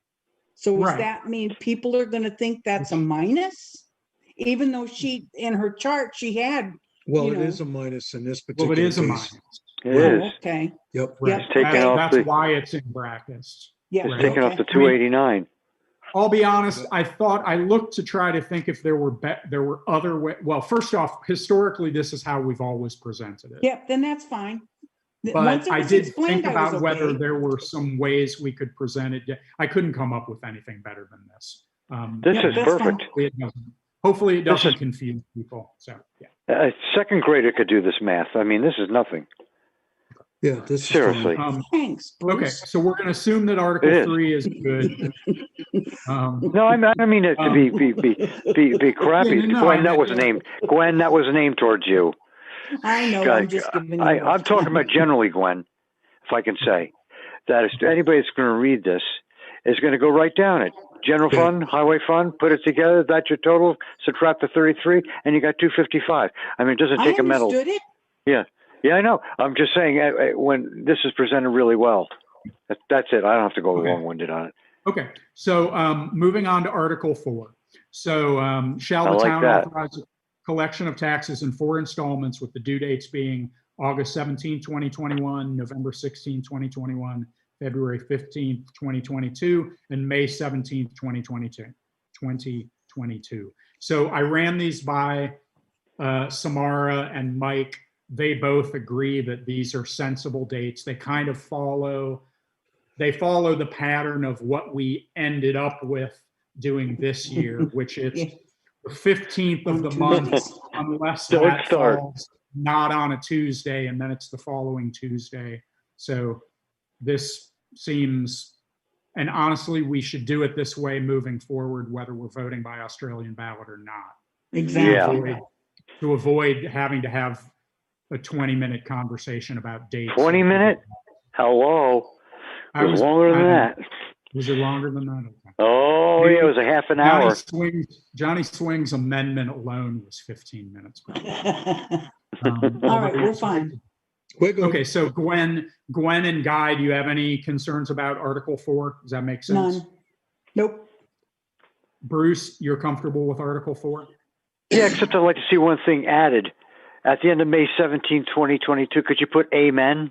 So does that mean people are going to think that's a minus? Even though in her chart, she had. Well, it is a minus in this particular case. Well, it is a minus. It is. Okay. Yep. Right. That's why it's in brackets. Yeah. It's taking off the 289. I'll be honest. I looked to try to think if there were other ways. Well, first off, historically, this is how we've always presented it. Yep. Then that's fine. But I did think about whether there were some ways we could present it. I couldn't come up with anything better than this. This is perfect. Hopefully it doesn't confuse people. So yeah. A second grader could do this math. I mean, this is nothing. Yeah, this seriously. Thanks, Bruce. Okay, so we're going to assume that Article 3 is good. No, I mean it to be crappy. Gwen, that was named towards you. I know. I'm just giving you. I'm talking about generally, Gwen, if I can say that. If anybody that's going to read this is going to go right down it. General fund, highway fund, put it together. That's your total. Subtract the 33, and you got 255. I mean, it doesn't take a mental. I understood it. Yeah, I know. I'm just saying when this is presented really well. That's it. I don't have to go long-winded on it. Okay, so moving on to Article 4. So shall the town authorize a collection of taxes in 4 installments with the due dates being August 17, 2021, November 16, 2021, February 15th, 2022, and May 17th, 2022. So I ran these by Samara and Mike. They both agree that these are sensible dates. They kind of follow the pattern of what we ended up with doing this year, which is the 15th of the month, unless that falls not on a Tuesday, and then it's the following Tuesday. So this seems, and honestly, we should do it this way moving forward, whether we're voting by Australian ballot or not. Exactly. To avoid having to have a 20-minute conversation about dates. 20-minute? Hello. It was longer than that. Was it longer than that? Okay. Oh, yeah, it was a half an hour. Johnny Swing's amendment alone was 15 minutes. All right, we're fine. Okay, so Gwen and Guy, do you have any concerns about Article 4? Does that make sense? None. Nope. Bruce, you're comfortable with Article 4? Yeah, except I'd like to see one thing added. At the end of May 17, 2022, could you put amen?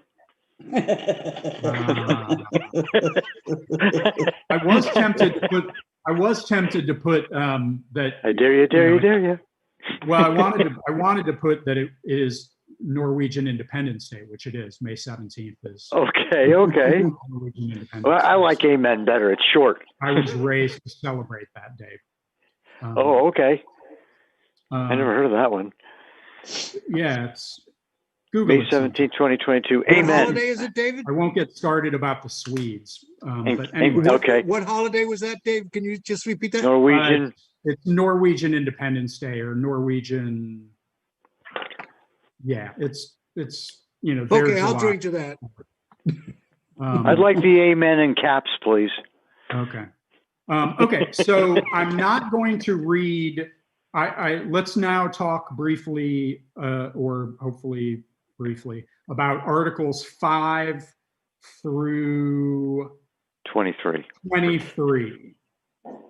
I was tempted to put that. I dare you. Well, I wanted to put that it is Norwegian Independence Day, which it is. May 17th is Okay. Norwegian Independence Well, I Day. like amen better. It's short. I was raised to celebrate that day. Oh, okay. I never heard of that one. Yeah, it's Google May it sometime. 17th, 2022. What Amen. holiday is it, David? I won't get started about the Swedes. But anyway, Okay. What holiday was that, Dave? Can you just repeat that? Norwegian. it's Norwegian Independence Day or Norwegian. Yeah, it's their Okay, I'll July. drink to that. I'd like the amen in caps, please. Okay. Okay, so I'm not going to read. Let's now talk briefly, or hopefully briefly, about Articles 5 through 23. 23.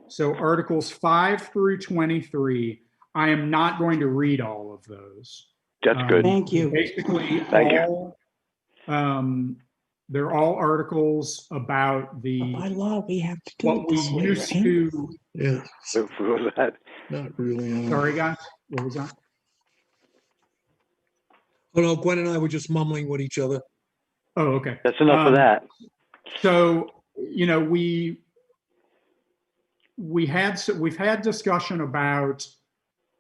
So Articles 5 through 23, I am not going to read all of those. That's good. Thank you. Basically, Thank you. they're all articles about By law, we have to do what it we this way, used right? to. Yeah, What was that? not really. Sorry, guys. What was that? Oh, no, Gwen and I were just mumbling with each other. Oh, okay. That's enough of that. So, we've had discussion about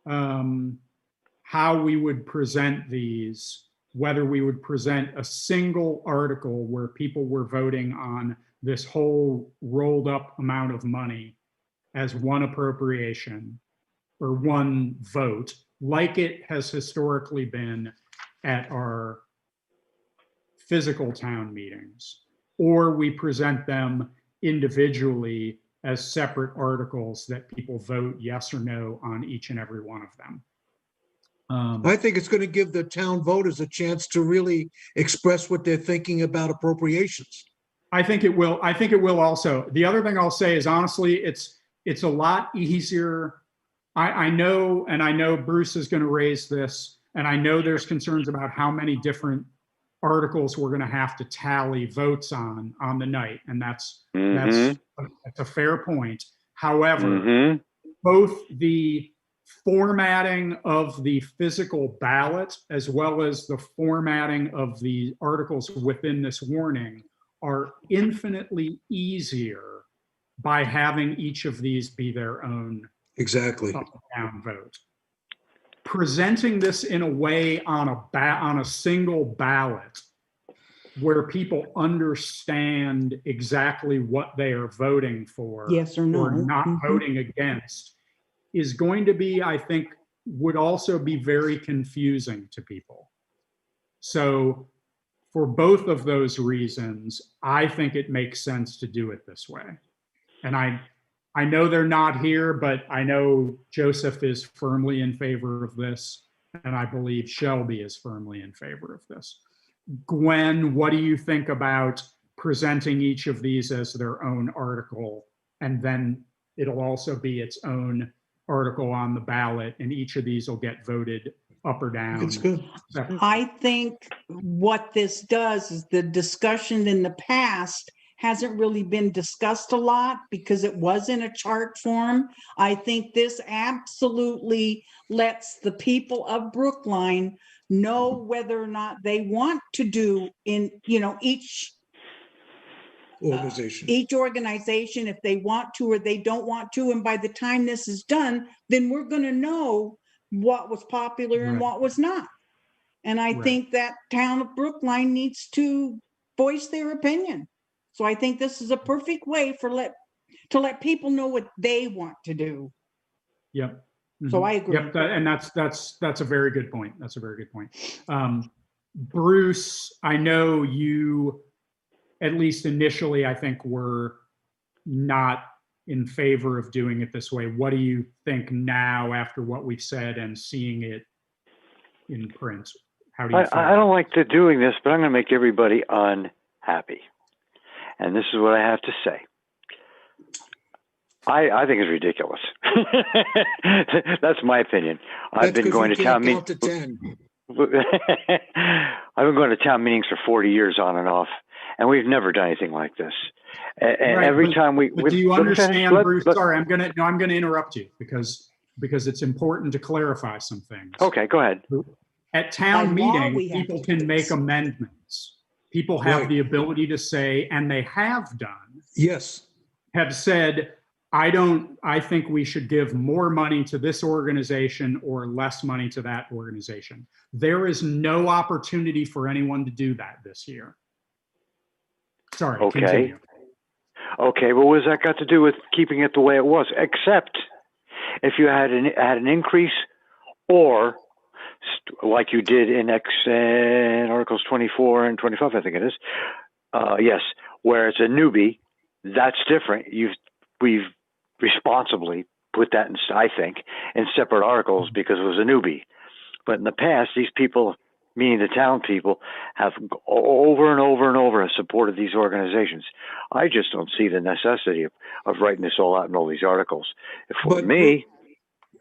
how we would present these, whether we would present a single article where people were voting on this whole rolled up amount of money as one appropriation or one vote, like it has historically been at our physical town meetings, or we present them individually as separate articles that people vote yes or no on each and every one of them. I think it's going to give the town voters a chance to really express what they're thinking about appropriations. I think it will. I think it will also. The other thing I'll say is honestly, it's a lot easier. I know, and I know Bruce is going to raise this, and I know there's concerns about how many different articles we're going to have to tally votes on the night, and that's a fair point. However, both the formatting of the physical ballot as well as the formatting of the articles within this warning are infinitely easier by having each of these be their own Exactly. up and down vote. Presenting this in a way on a single ballot where people understand exactly what they are voting for, Yes or no. or not Mhm. voting against, is going to be, I think, would also be very confusing to people. So for both of those reasons, I think it makes sense to do it this way. And I know they're not here, but I know Joseph is firmly in favor of this, and I believe Shelby is firmly in favor of this. Gwen, what do you think about presenting each of these as their own article, and then it'll also be its own article on the ballot, and each of these will get voted up or down? It's good. I think what this does is the discussion in the past hasn't really been discussed a lot because it was in a chart form. I think this absolutely lets the people of Brookline know whether or not they want to do in, each Organization. each organization, if they want to or they don't want to. And by the time this is done, then we're going to know what was popular and Right. what was not. And I Right. think that town of Brookline needs to voice their opinion. So I think this is a perfect way to let people know what they want to do. Yep. So Mhm. I agree. Yep, and that's a very good point. That's a very good point. Bruce, I know you, at least initially, I think were not in favor of doing it this way. What do you think now after what we've said and seeing it in print? How do you feel? I don't like doing this, but I'm going to make everybody unhappy. And this is what I have to say. I think it's ridiculous. That's my opinion. I've been going to town meetings. I've been going to town meetings for 40 years on and off, and we've never done anything like this. And Right, every time we do you understand, Bruce? Sorry, I'm gonna interrupt you because it's important to clarify some things. Okay, go ahead. At town By law, meeting, we have people to do can make this. amendments. People have Right. the ability to say, and they have done, Yes. have said, I think we should give more money to this organization or less money to that organization. There is no opportunity for anyone to do that this year. Sorry, Okay. continue. Okay, well, what has that got to do with keeping it the way it was? Except if you had an increase, or like you did in Articles 24 and 25, I think it is. Yes, where it's a newbie, that's different. We've responsibly put that in, I think, in separate articles because it was a newbie. But in the past, these people, meaning the town people, have over and over and over supported these organizations. I just don't see the necessity of writing this all out in all these articles. For But me,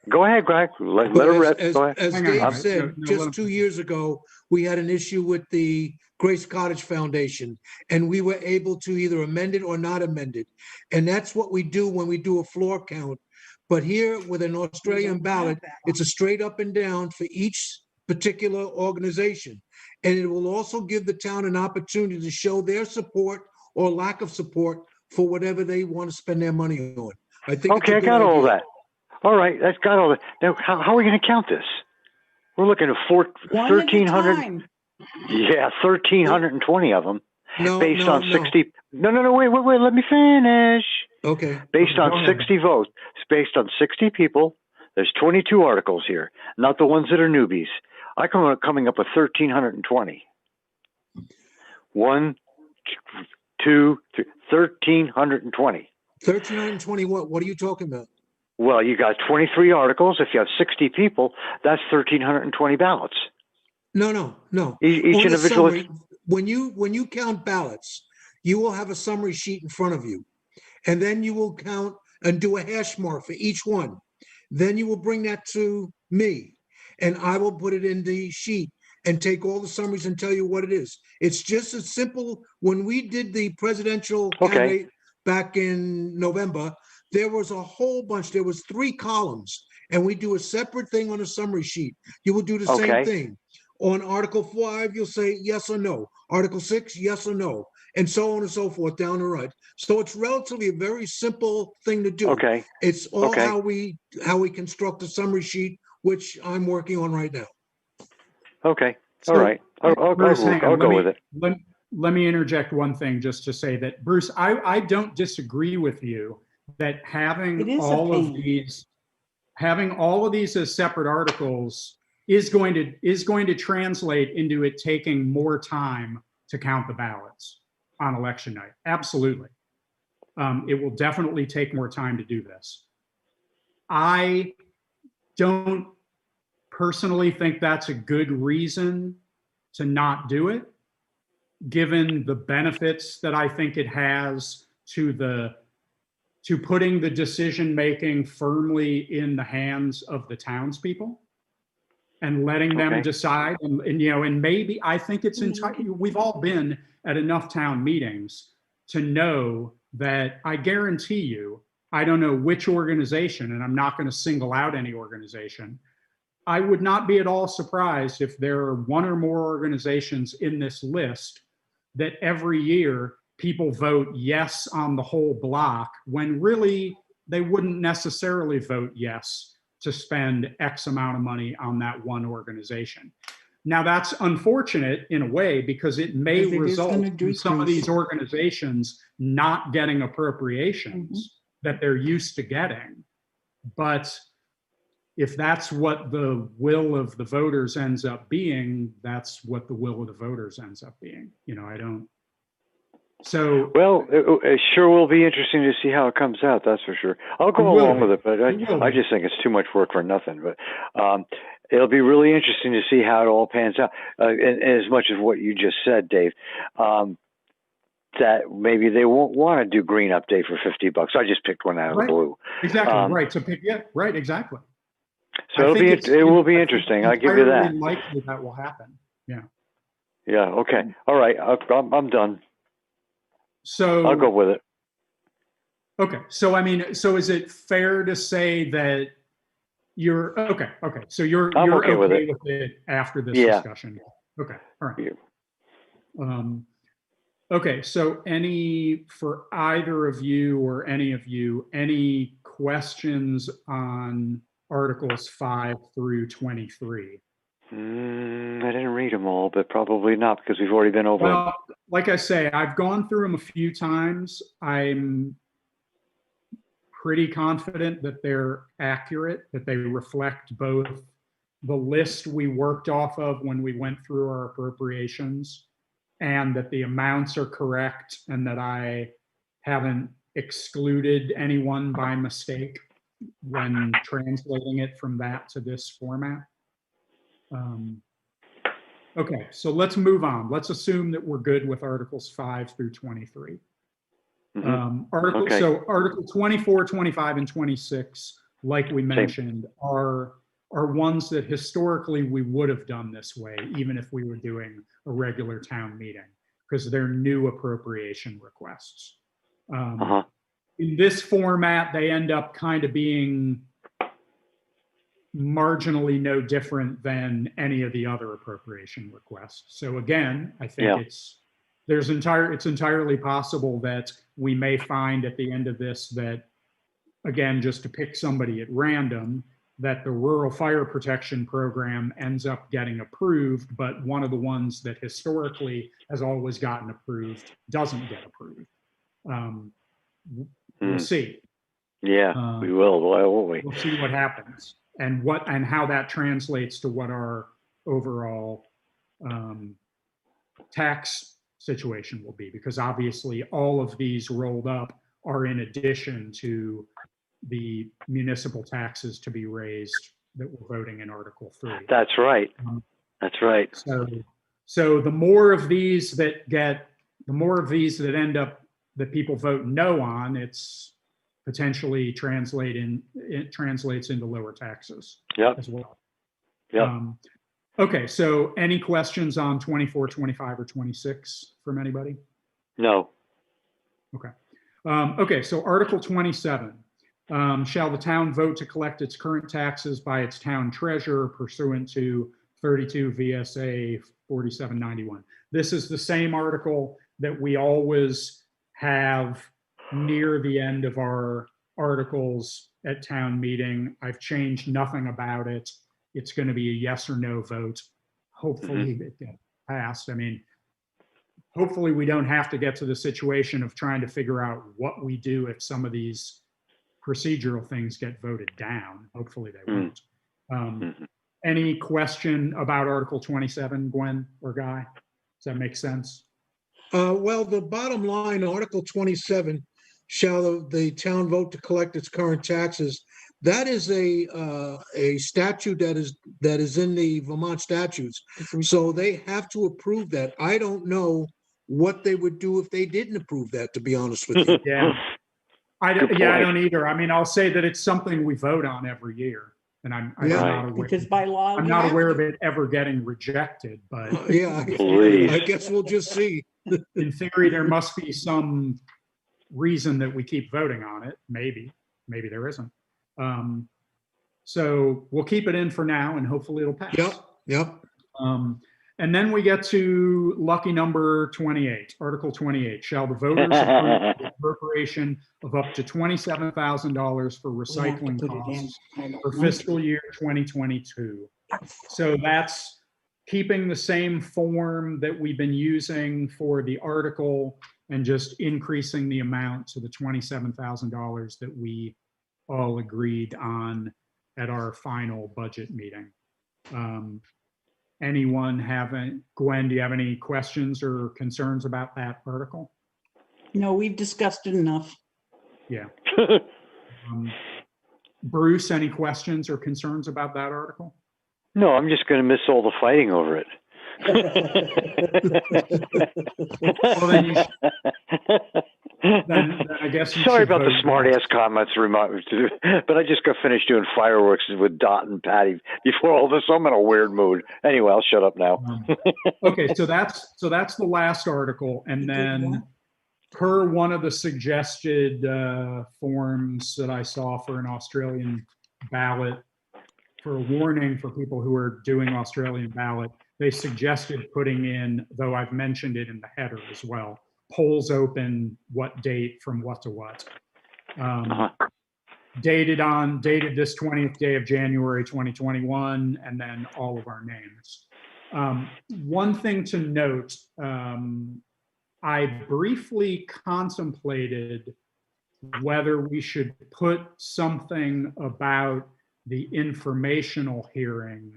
go ahead, Greg. Let But her rip. Go ahead. as Hang on, Dave Mike. said, No, let just him 2 finish. years ago, we had an issue with the Grace Cottage Foundation, and we were able to either amend it or not amend it. And that's what we do when we do a floor count. But here with an Australian ballot, it's a straight up and down for each particular organization. And it will also give the town an opportunity to show their support or lack of support for whatever they want to spend their money on. I think it's Okay, a I good got all idea. that. All right, that's got all that. Now, how are we going to count this? We're looking at One at a 1,300. time. Yeah, 1,320 of them No, based no, on no. 60. No, wait, let me finish. Okay. Based Okay, go on ahead. 60 votes, it's based on 60 people. There's 22 articles here, not the ones that are newbies. Coming up with 1,320. 1, 2, 3, 1,320. 1,320 what are you talking about? Well, you got 23 articles. If you have 60 people, that's 1,320 ballots. No. Each On the individual. summary, when you count ballots, you will have a summary sheet in front of you. And then you will count and do a hash mark for each one. Then you will bring that to me, and I will put it in the sheet and take all the summaries and tell you what it is. It's just as simple. When we did the presidential Okay. candidate back in November, there was a whole bunch. There was 3 columns, and we do a separate thing on a summary sheet. You will do the same Okay. thing. On Article 5, you'll say yes or no. Article 6, yes or no, and so on and so forth down the road. So it's relatively a very simple thing to do. Okay. It's all Okay. how we construct a summary sheet, which I'm working on right now. Okay. So, All right. Bruce, hang on. I'll go with it. Let me interject one thing just to say that, Bruce, I don't disagree with you that It having is a all of pain. these as separate articles is going to translate into it taking more time to count the ballots on election night. Absolutely. It will definitely take more time to do this. I don't personally think that's a good reason to not do it, given the benefits that I think it has to putting the decision making firmly in the hands of the townspeople and letting them Okay. decide. And maybe I think it's we've all been at enough town meetings to know that I guarantee you, I don't know which organization, and I'm not going to single out any organization. I would not be at all surprised if there are one or more organizations in this list that every year people vote yes on the whole block when really they wouldn't necessarily vote yes to spend X amount of money on that one organization. Now that's unfortunate in a way because it may Because it is result gonna in some of decrease. these organizations not getting appropriations that they're used to getting. But if that's what the will of the voters ends up being, that's what the will of the voters ends up being. I don't. So Well, it sure will be interesting to see how it comes out. That's for sure. I'll go It will along be. with it, but It will I be. just think it's too much work for nothing. But it'll be really interesting to see how it all pans out. And as much as what you just said, Dave, that maybe they won't want to do green update for $50. I just picked one out of the Right. blue. Exactly. Right. To pick. Yeah. Right. Exactly. So I think it will be I think interesting. it's I'll give you that. entirely likely that will happen. Yeah. Yeah. Okay. All right. I'm done. So I'll go with it. Okay. So I mean, so is it fair to say that You're, okay, okay. So you're I'm you're okay with okay it. with it after this Yeah. discussion? Okay, all right. Yeah. Okay, so for either of you or any of you, any questions on Articles 5 through 23? I didn't read them all, but probably not because we've already been over them. Well, like I say, I've gone through them a few times. I'm pretty confident that they're accurate, that they reflect both the list we worked off of when we went through our appropriations, and that the amounts are correct, and that I haven't excluded anyone by mistake when translating it from that to this format. Okay, so let's move on. Let's assume that we're good with Articles 5 through 23. Okay. So Article 24, 25, and 26, like we mentioned, are ones that historically we would have done this way, even if we were doing a regular town meeting, because they're new appropriation requests. In this format, they end up kind of being marginally no different than any of the other appropriation requests. So again, I think it's entirely possible that we may find at the end of this that, again, just to pick somebody at random, that the rural fire protection program ends up getting approved, but one of the ones that historically has always gotten approved doesn't get approved. We'll see. Yeah, we will. Why won't we? We'll see what happens and how that translates to what our overall tax situation will be, because obviously all of these rolled up are in addition to the municipal taxes to be raised that we're voting in Article 3. That's right. That's right. So the more of these that end up that people vote no on, it's potentially it translates into lower taxes as well. Okay, so any questions on 24, 25, or 26 from anybody? No. Okay. Okay, so Article 27. Shall the town vote to collect its current taxes by its town treasurer pursuant to 32 VSA 4791? This is the same article that we always have near the end of our articles at town meeting. I've changed nothing about it. It's going to be a yes or no vote. Hopefully it gets passed. I mean, hopefully we don't have to get to the situation of trying to figure out what we do if some of these procedural things get voted down. Hopefully they won't. Any question about Article 27, Gwen or Guy? Does that make sense? Well, the bottom line, Article 27, shall the town vote to collect its current taxes. That is a statute that is in the Vermont statutes. So they have to approve that. I don't know what they would do if they didn't approve that, to be honest with you. I don't either. I mean, I'll say that it's something we vote on every year, and I'm not aware. Because by law, I'm not aware of it ever getting rejected, but I guess we'll just see. In theory, there must be some reason that we keep voting on it. Maybe there isn't. So we'll keep it in for now, and hopefully it'll pass. Yep. And then we get to lucky number 28, Article 28. Shall the voters approve the appropriation of up to $27,000 for recycling costs for fiscal year 2022? So that's keeping the same form that we've been using for the article and just increasing the amount to the $27,000 that we all agreed on at our final budget meeting. Gwen, do you have any questions or concerns about that article? No, we've discussed it enough. Yeah. Bruce, any questions or concerns about that article? No, I'm just going to miss all the fighting over it. Well, then I guess you Sorry should about the vote smart ass comments, but I just got finished doing fireworks with Dot and Patty before all this. I'm in a weird mood. Anyway, I'll shut up now. Okay, so that's the last article, and then per one of the suggested forms that I saw for an Australian ballot, for a warning for people who are doing Australian ballot, they suggested putting in, though I've mentioned it in the header as well, polls open, what date from what to what. Dated this 20th day of January 2021, and then all of our names. One thing to note, I briefly contemplated whether we should put something about the informational hearing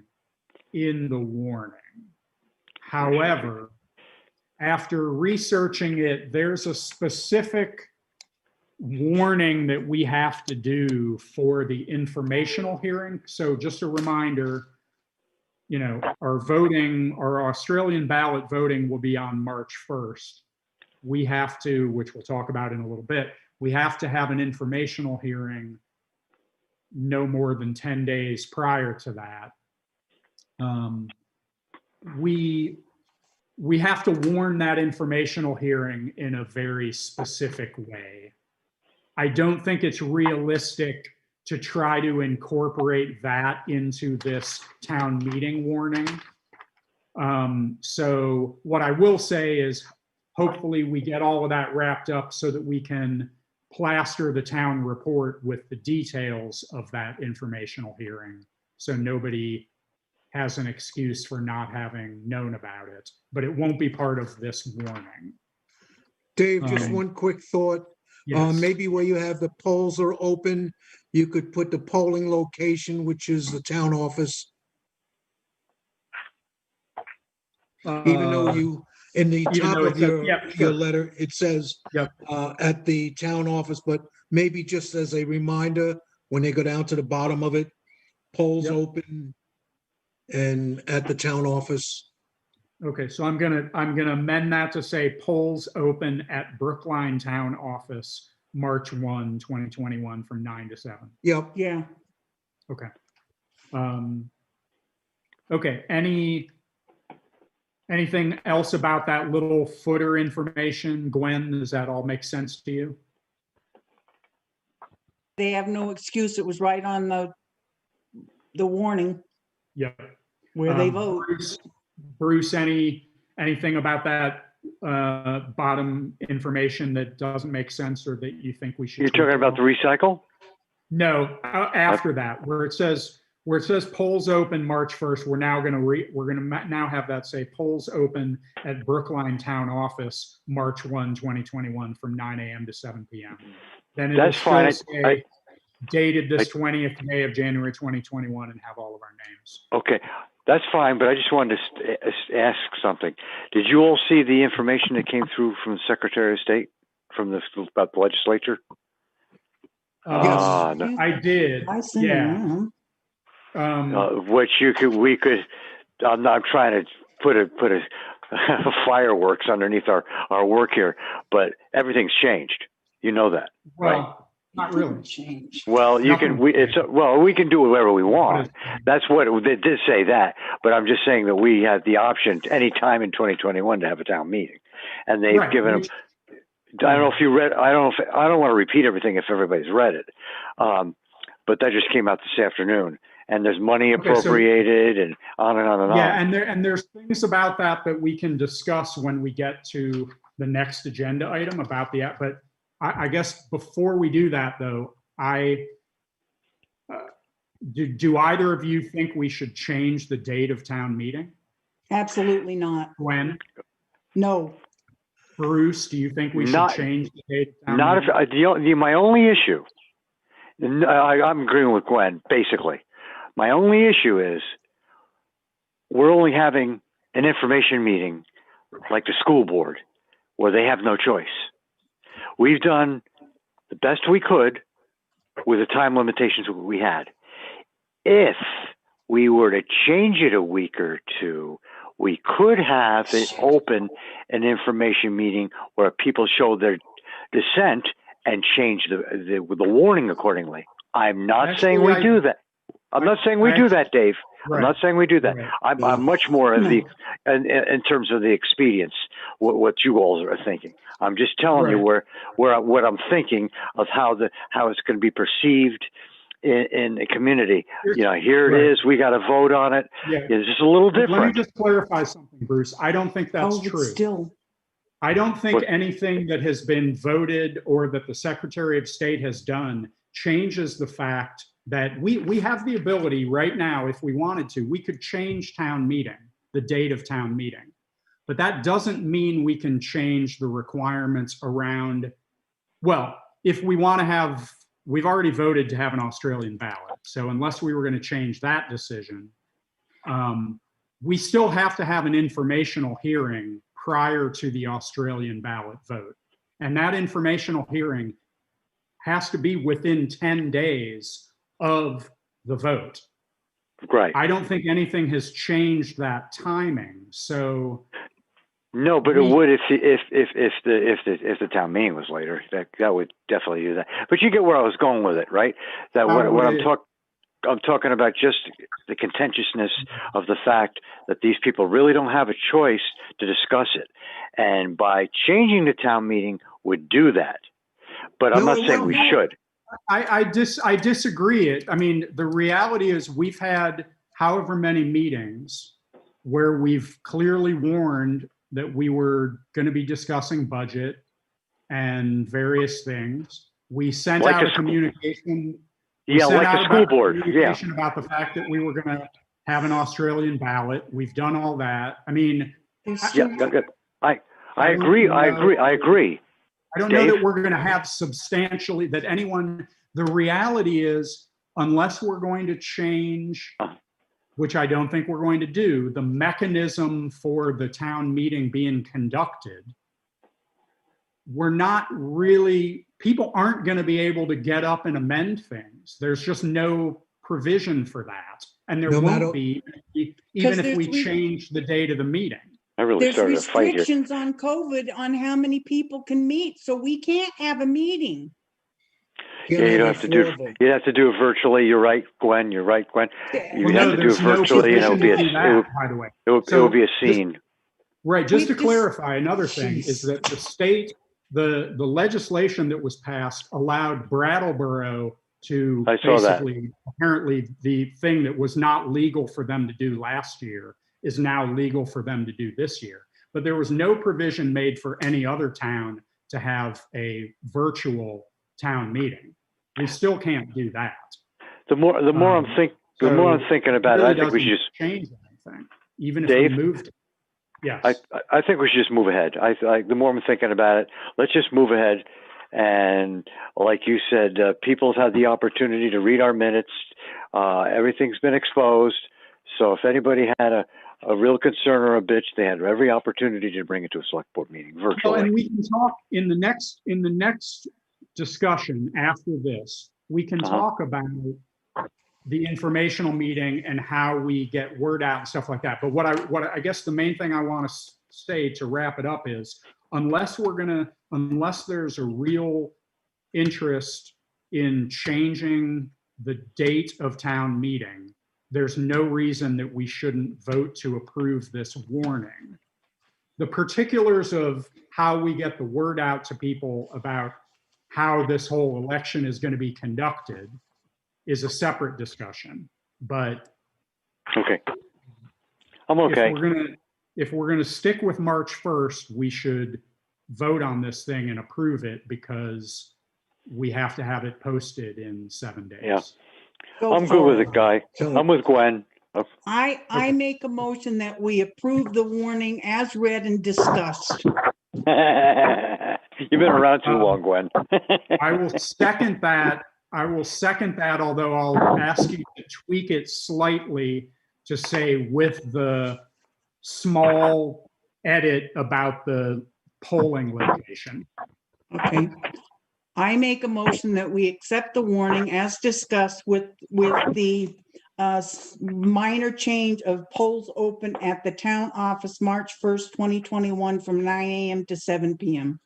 in the warning. However, after researching it, there's a specific warning that we have to do for the informational hearing. So just a reminder, you know, our Australian ballot voting will be on March 1st. We have to, which we'll talk about in a little bit, we have to have an informational hearing no more than 10 days prior to that. We have to warn that informational hearing in a very specific way. I don't think it's realistic to try to incorporate that into this town meeting warning. So what I will say is hopefully we get all of that wrapped up so that we can plaster the town report with the details of that informational hearing, so nobody has an excuse for not having known about it, but it won't be part of this warning. Dave, just one quick thought. Yes. Maybe where you have the polls are open, you could put the polling location, which is the town office. Even though you, in the top of your letter, it says at the town office, but maybe just as a reminder, when they go down to the bottom of it, polls open and at the town office. Okay, so I'm gonna amend that to say polls open at Brookline Town Office, March 1, 2021 from 9 to 7. Yep. Yeah. Okay. Okay, anything else about that little footer information? Gwen, does that all make sense to you? They have no excuse. It was right on the warning Yep. where they vote. Bruce, anything about that bottom information that doesn't make sense or that you think we should? You're talking about the recycle? No, after that, where it says polls open March 1st, we're gonna now have that say polls open at Brookline Town Office, March 1, 2021 from 9 a.m. to 7 p.m. Then it That's fine. say dated this 20th day of January 2021 and have all of our names. Okay, that's fine, but I just wanted to ask something. Did you all see the information that came through from the Secretary of State about the legislature? Yes. No. I did. I sent them around. Which we could. I'm not trying to put a fireworks underneath our work here, but everything's changed. You know that, right? Not really. Change. Well, you can. We can do whatever we want. That's what they did say that. But I'm just saying that we had the option any time in 2021 to have a town meeting, and they've given them. I don't know if you read. I don't want to repeat everything if everybody's read it, but that just came out this afternoon. And there's money appropriated, and on and on and on. Yeah, and there's things about that we can discuss when we get to the next agenda item about the app. But I guess before we do that, though, do either of you think we should change the date of town meeting? Absolutely not. Gwen? No. Bruce, do you think we should change the date of town not meeting? If my only issue, I'm agreeing with Gwen, basically. My only issue is we're only having an information meeting like the school board where they have no choice. We've done the best we could with the time limitations we had. If we were to change it a week or two, we could have it open an information meeting where people show their dissent and change the warning accordingly. I'm not saying we do that. I'm not saying we do that, Dave. Right. I'm not saying we do that. Right. I'm much more of in terms of the expedience, what you all are thinking. I'm just telling you what I'm thinking of how it's going to be perceived in the community. Here's- You know, here right. it is. We got to vote on it. Yeah. It's just a little Let me different. just clarify something, Bruce. I don't think that's Oh, but true. still, I don't think What- anything that has been voted or that the Secretary of State has done changes the fact that we have the ability right now, if we wanted to, we could change town meeting, the date of town meeting. But that doesn't mean we can change the requirements around, well, if we want to have, we've already voted to have an Australian ballot. So unless we were going to change that decision, we still have to have an informational hearing prior to the Australian ballot vote. And that informational hearing has to be within 10 days of the vote. Right. I don't think anything has changed that timing. So No, but it would if the town meeting was later. That would definitely do that. But you get where I was going with it, right? That what I'm talking about just the contentiousness of the fact that these people really don't have a choice to discuss it, and by changing the town meeting would do that. But I'm No, not it saying we won't. should. I disagree. I mean, the reality is we've had however many meetings where we've clearly warned that we were going to be discussing budget and various things. We sent Like out a a communication. Yeah, like the school board. Yeah. Communication about the fact that we were going to have an Australian ballot. We've done all that. I mean, there's Yeah. still, I agree. I agree. I don't know Dave? that we're going to have substantially that anyone, the reality is, unless we're going to change, which I don't think we're going to do, the mechanism for the town meeting being conducted, we're not really, people aren't going to be able to get up and amend things. There's just no provision for that. And there No won't matter- be, even if we there's change the date of the meeting. I really there's started a fight here. restrictions on COVID on how many people can meet, so we can't have a meeting. Yeah, you'd have to do it virtually. You're right, Gwen. You're right, Gwen. You Well, have no, to do it there's no virtually, and it'll provision be to do that, by the way. it So will be a just- scene. Right, just to We've just- clarify, another thing is that the state, the legislation that was passed allowed Brattleboro to I saw that. basically, apparently the thing that was not legal for them to do last year is now legal for them to do this year. But there was no provision made for any other town to have a virtual town meeting. We still can't do that. The more I'm thinking about it, Really I think we should doesn't just. change anything, even if Dave? we moved it. Yes. I think we should just move ahead. The more I'm thinking about it, let's just move ahead. And like you said, people have had the opportunity to read our minutes. Everything's been exposed. So if anybody had a real concern or a bitch, they had every opportunity to bring it to a select board meeting virtually. Oh, and we can talk in the next discussion after this. We can talk about the informational meeting and how we get word out and stuff like that. But what I guess the main thing I want to say to wrap it up is, unless there's a real interest in changing the date of town meeting, there's no reason that we shouldn't vote to approve this warning. The particulars of how we get the word out to people about how this whole election is going to be conducted is a separate discussion. But Okay. I'm okay. if we're gonna stick with March 1st, we should vote on this thing and approve it, because we have to have it posted in 7 days. Yeah. Go I'm good with forward. it, Guy. I'm with Gwen. I make a motion that we approve the warning as read and discussed. You've been around too long, Gwen. I will second that. Although I'll ask you to tweak it slightly to say with the small edit about the polling location. Okay. I make a motion that we accept the warning as discussed with the minor change of polls open at the town office March 1st, 2021 from 9 a.m. to 7 p.m.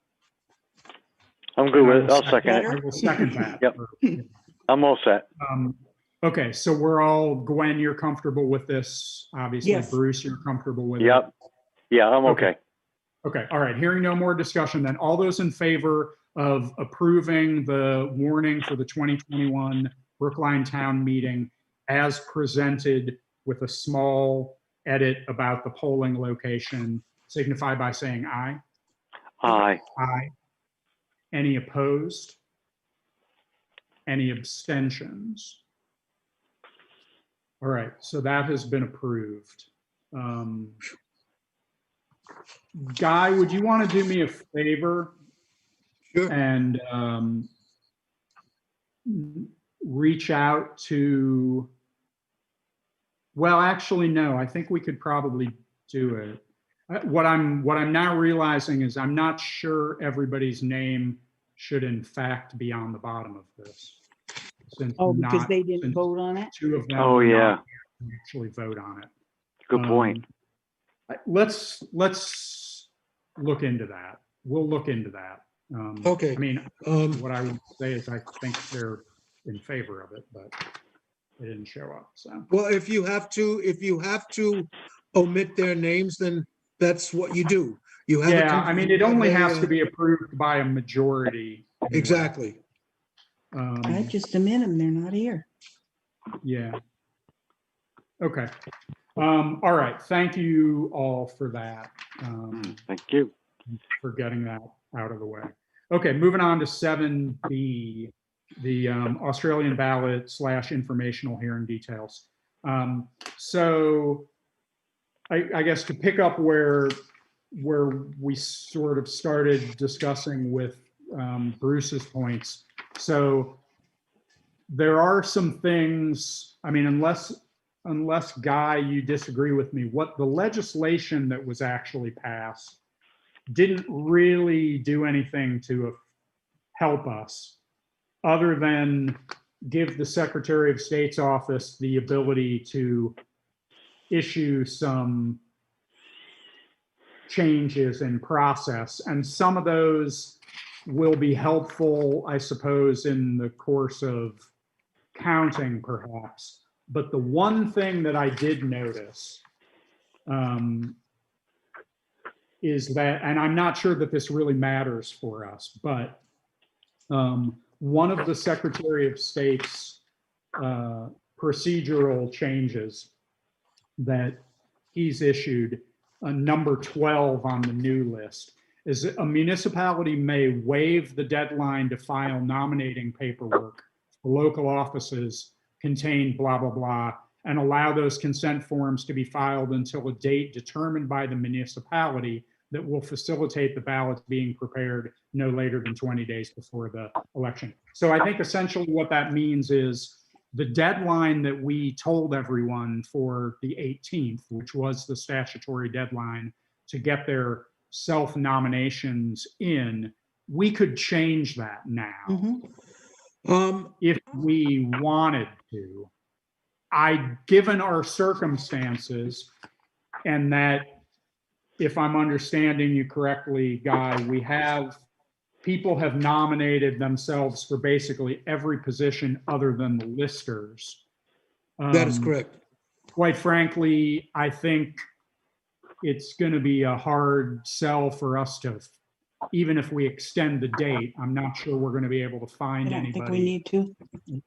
I'm good with it. I'll second it. I will second that. Yep. I'm all set. Okay, so we're all, Gwen, you're comfortable with this? Obviously, Yes. Bruce, you're comfortable with it? Yep. Yeah, I'm okay. Okay, all right. Hearing no more discussion, then all those in favor of approving the warning for the 2021 Brookline Town Meeting as presented with a small edit about the polling location, signify by saying aye. Aye. Aye. Any opposed? Any abstentions? All right, so that has been approved. Guy, would you want to do me a favor Sure. and reach out to, well, actually, no, I think we could probably do it. What I'm now realizing is I'm not sure everybody's name should in fact be on the bottom of this. Since Oh, because they didn't since vote on it? two of them Oh, were not yeah. here to actually vote on it. Good point. Let's look into that. We'll look into that. Okay. I mean, Um, what I would say is I think they're in favor of it, but they didn't show up, so. well, if you have to omit their names, then that's what you do. You have. Yeah, I mean, it only has to be be approved by a majority. anyway. Exactly. I just admit them, they're not here. Yeah. Okay. All right. Thank you all for that, Thank you. for getting that out of the way. Okay, moving on to 7B, the Australian ballot / informational hearing details. So I guess to pick up where we sort of started discussing with Bruce's points. So there are some things, I mean, unless Guy, you disagree with me, what the legislation that was actually passed didn't really do anything to help us other than give the Secretary of State's office the ability to issue some changes in process. And some of those will be helpful, I suppose, in the course of counting perhaps. But the one thing that I did notice is that, and I'm not sure that this really matters for us, but one of the Secretary of State's procedural changes that he's issued, number 12 on the new list, is a municipality may waive the deadline to file nominating paperwork for local offices contain blah, blah, blah, and allow those consent forms to be filed until a date determined by the municipality that will facilitate the ballots being prepared no later than 20 days before the election. So I think essentially what that means is the deadline that we told everyone for the 18th, which was the statutory deadline to get their self-nominations in, we could change that now. If we wanted to. Given our circumstances, and that, if I'm understanding you correctly, Guy, people have nominated themselves for basically every position other than the listers. That is correct. Quite frankly, I think it's going to be a hard sell for us to, even if we extend the date, I'm not sure we're going to be able to I find don't think we anybody need to.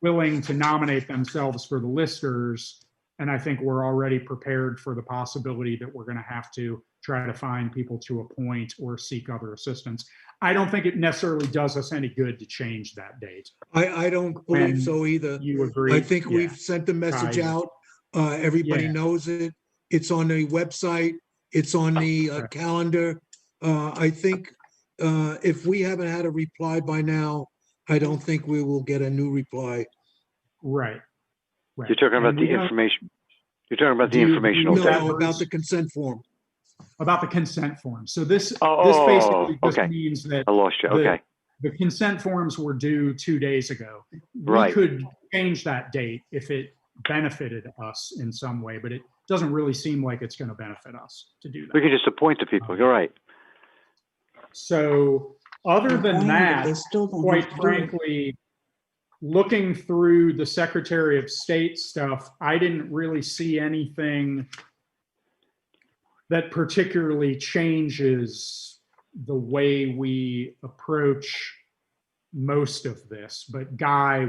willing to nominate themselves for the listers. And I think we're already prepared for the possibility that we're going to have to try to find people to appoint or seek other assistance. I don't think it necessarily does us any good to change that date. I don't believe so either. You agree? I think Yeah. we've sent the message I- out. Everybody Yeah. knows it. It's on the website. It's on the Correct. calendar. I think if we haven't had a reply by now, I don't think we will get a new reply. Right. You're talking about And we the don't- information. You're talking about the Do you- informational. No, No, Bruce? about the consent form. About the consent form. So this Oh, basically just okay. means that I lost you. Okay. the consent forms were due 2 days ago. Right. We could change that date if it benefited us in some way, but it doesn't really seem like it's going to benefit us to do We that. can just appoint the people. You're right. So other than Fine, but that, they still don't quite have to do it. frankly, looking through the Secretary of State stuff, I didn't really see anything that particularly changes the way we approach most of this. But Guy,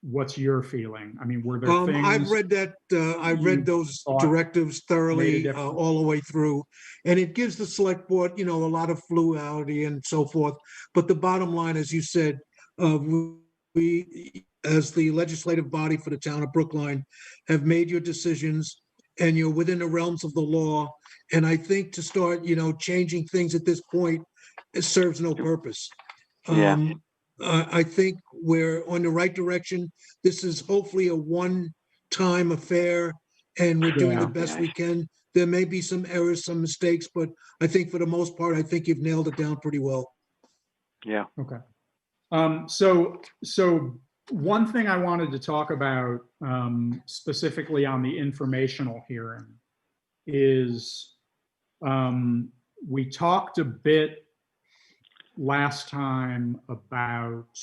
what's your feeling? I mean, were there I've things? read that, I read those thought directives thoroughly, difference? all the way through. And it gives the select board, a lot of fluidity and so forth. But the bottom line, as you said, we, as the legislative body for the town of Brookline, have made your decisions and you're within the realms of the law. And I think to start, changing things at this point, it serves no purpose. Yeah. I think we're on the right direction. This is hopefully a one-time affair, and we're doing the Yeah. best we can. There may be some errors, some mistakes, but I think for the most part, I think you've nailed it down pretty well. Yeah. Okay. So one thing I wanted to talk about specifically on the informational hearing is we talked a bit last time about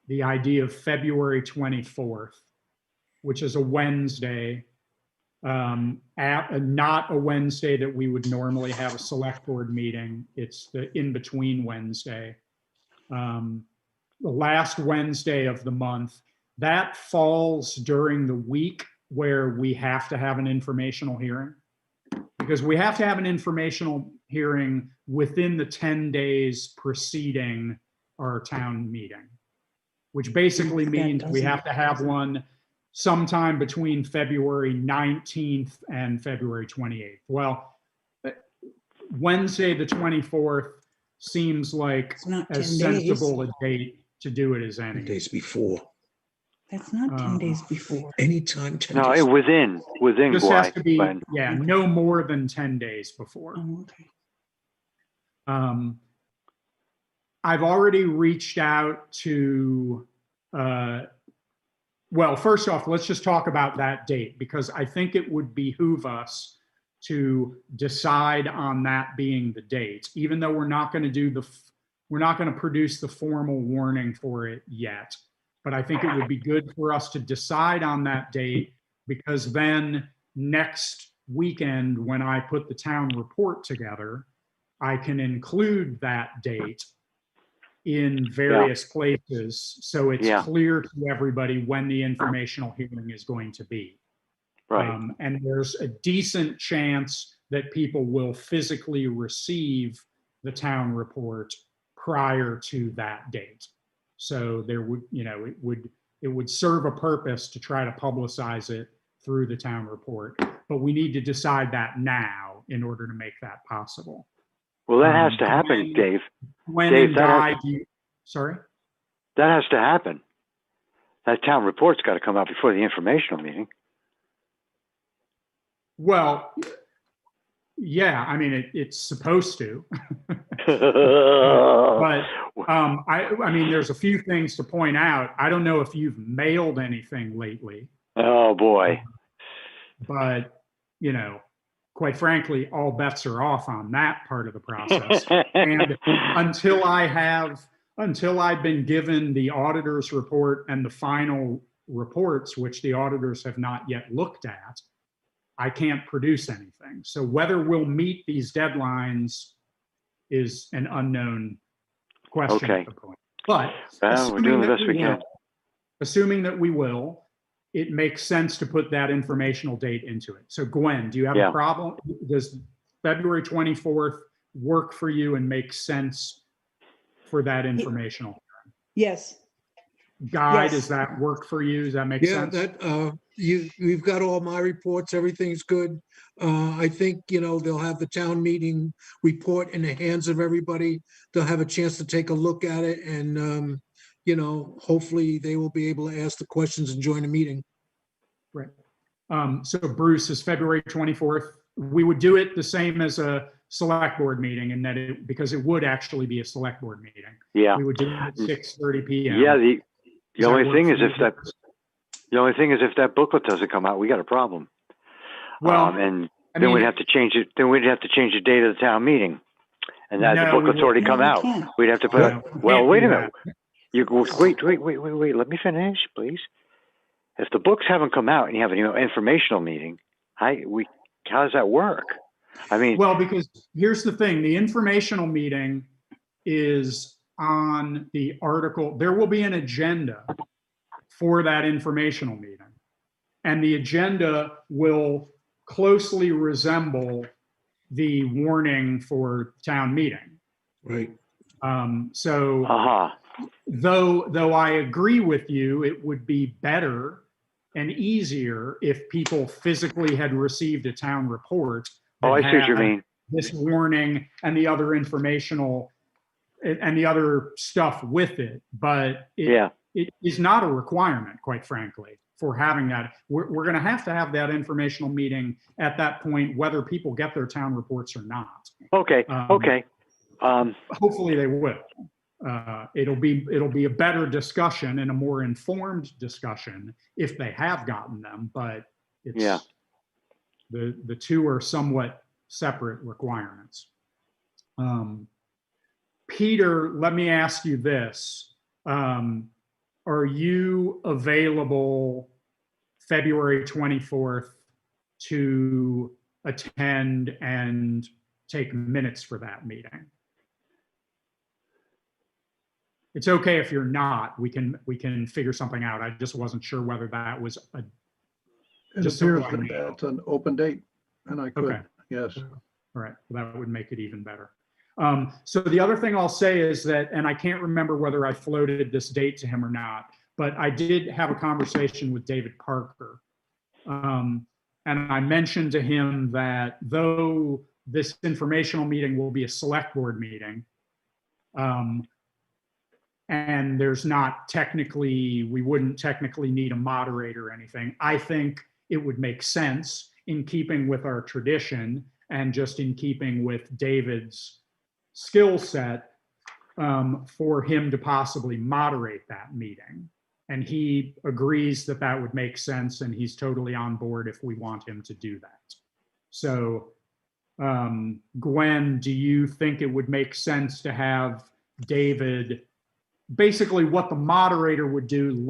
the idea of February 24th, which is a Wednesday, not a Wednesday that we would normally have a select board meeting. It's the in-between Wednesday. The last Wednesday of the month. That falls during the week where we have to have an informational hearing, because we have to have an informational hearing within the 10 days preceding our town meeting, which basically means we have to have one sometime between February 19th and February 28th. Well, Wednesday, the 24th seems like It's not as 10 days. sensible a date to do it as any. Days before, That's not 10 days before. anytime, 10 No, days. within This has to be, Glenn. yeah, no more than 10 days before. Oh, okay. I've already reached out to, well, first off, let's just talk about that date, because I think it would behoove us to decide on that being the date, even though we're not going to produce the formal warning for it yet. But I think it would be good for us to decide on that date, because then next weekend, when I put the town report together, I can include that date in various places, so it's clear to everybody when the informational hearing is going to be. Right. And there's a decent chance that people will physically receive the town report prior to that date. So there would, it would serve a purpose to try to publicize it through the town report, but we need to decide that now in order to make that possible. Well, that has to happen, Dave. When Dave, in that Guy, has- sorry? That has to happen. That town report's got to come out before the informational meeting. Well, yeah, I mean, it's supposed to. But I mean, there's a few things to point out. I don't know if you've mailed anything lately, Oh, boy. but, quite frankly, all bets are off on that part of the process. And until I've been given the auditor's report and the final reports, which the auditors have not yet looked at, I can't produce anything. So whether we'll meet these deadlines is an unknown question at the point. But we're doing the best we can. Assuming that we will, it makes sense to put that informational date into it. So Gwen, do you have a problem? Does February 24th work for you and make sense for that informational? Yes. Guy, Yes. does that work for you? Does that make sense? Yeah, that, you've got all my reports, everything's good. I think, they'll have the town meeting report in the hands of everybody. They'll have a chance to take a look at it and, hopefully they will be able to ask the questions and join the meeting. Right. So Bruce, is February 24th. We would do it the same as a select board meeting, and that because it would actually be a select board meeting. Yeah. We would do it at 6:30 p.m. Yeah. The only thing is if that booklet doesn't come out, we got a problem. Well, and then we'd have to change it. Then we'd have to change the date of the town meeting, and that the booklet's already come out. We'd have to put. Well, wait a minute. Wait. Let me finish, please. If the books haven't come out and you have an informational meeting, how does that work? I mean, well, because here's the thing: the informational meeting is on the article. There will be an agenda for that informational meeting. And the agenda will closely resemble the warning for town meeting. Right. So though I agree with you, it would be better and easier if people physically had received a town report. Oh, I that see what you had mean. This warning and the other informational and the other stuff with it, but it is not a requirement, quite frankly, for having that. We're going to have that informational meeting at that point, whether people get their town reports or not. Okay. Hopefully they will. It'll be a better discussion and a more informed discussion if they have gotten them, but it's the two are somewhat separate requirements. Peter, let me ask you this. Are you available February 24th to attend and take minutes for that meeting? It's okay if you're not. We can figure something out. I just wasn't sure whether that was a. It Just appears so I that know. that's an open date, and I could, Okay. yes. All right, well, that would make it even better. So the other thing I'll say is that, and I can't remember whether I floated this date to him or not, but I did have a conversation with David Parker. And I mentioned to him that though this informational meeting will be a select board meeting, and there's not technically, we wouldn't technically need a moderator or anything, I think it would make sense in keeping with our tradition and just in keeping with David's skill set for him to possibly moderate that meeting. And he agrees that that would make sense, and he's totally on board if we want him to do that. So Gwen, do you think it would make sense to have David, basically what the moderator would do,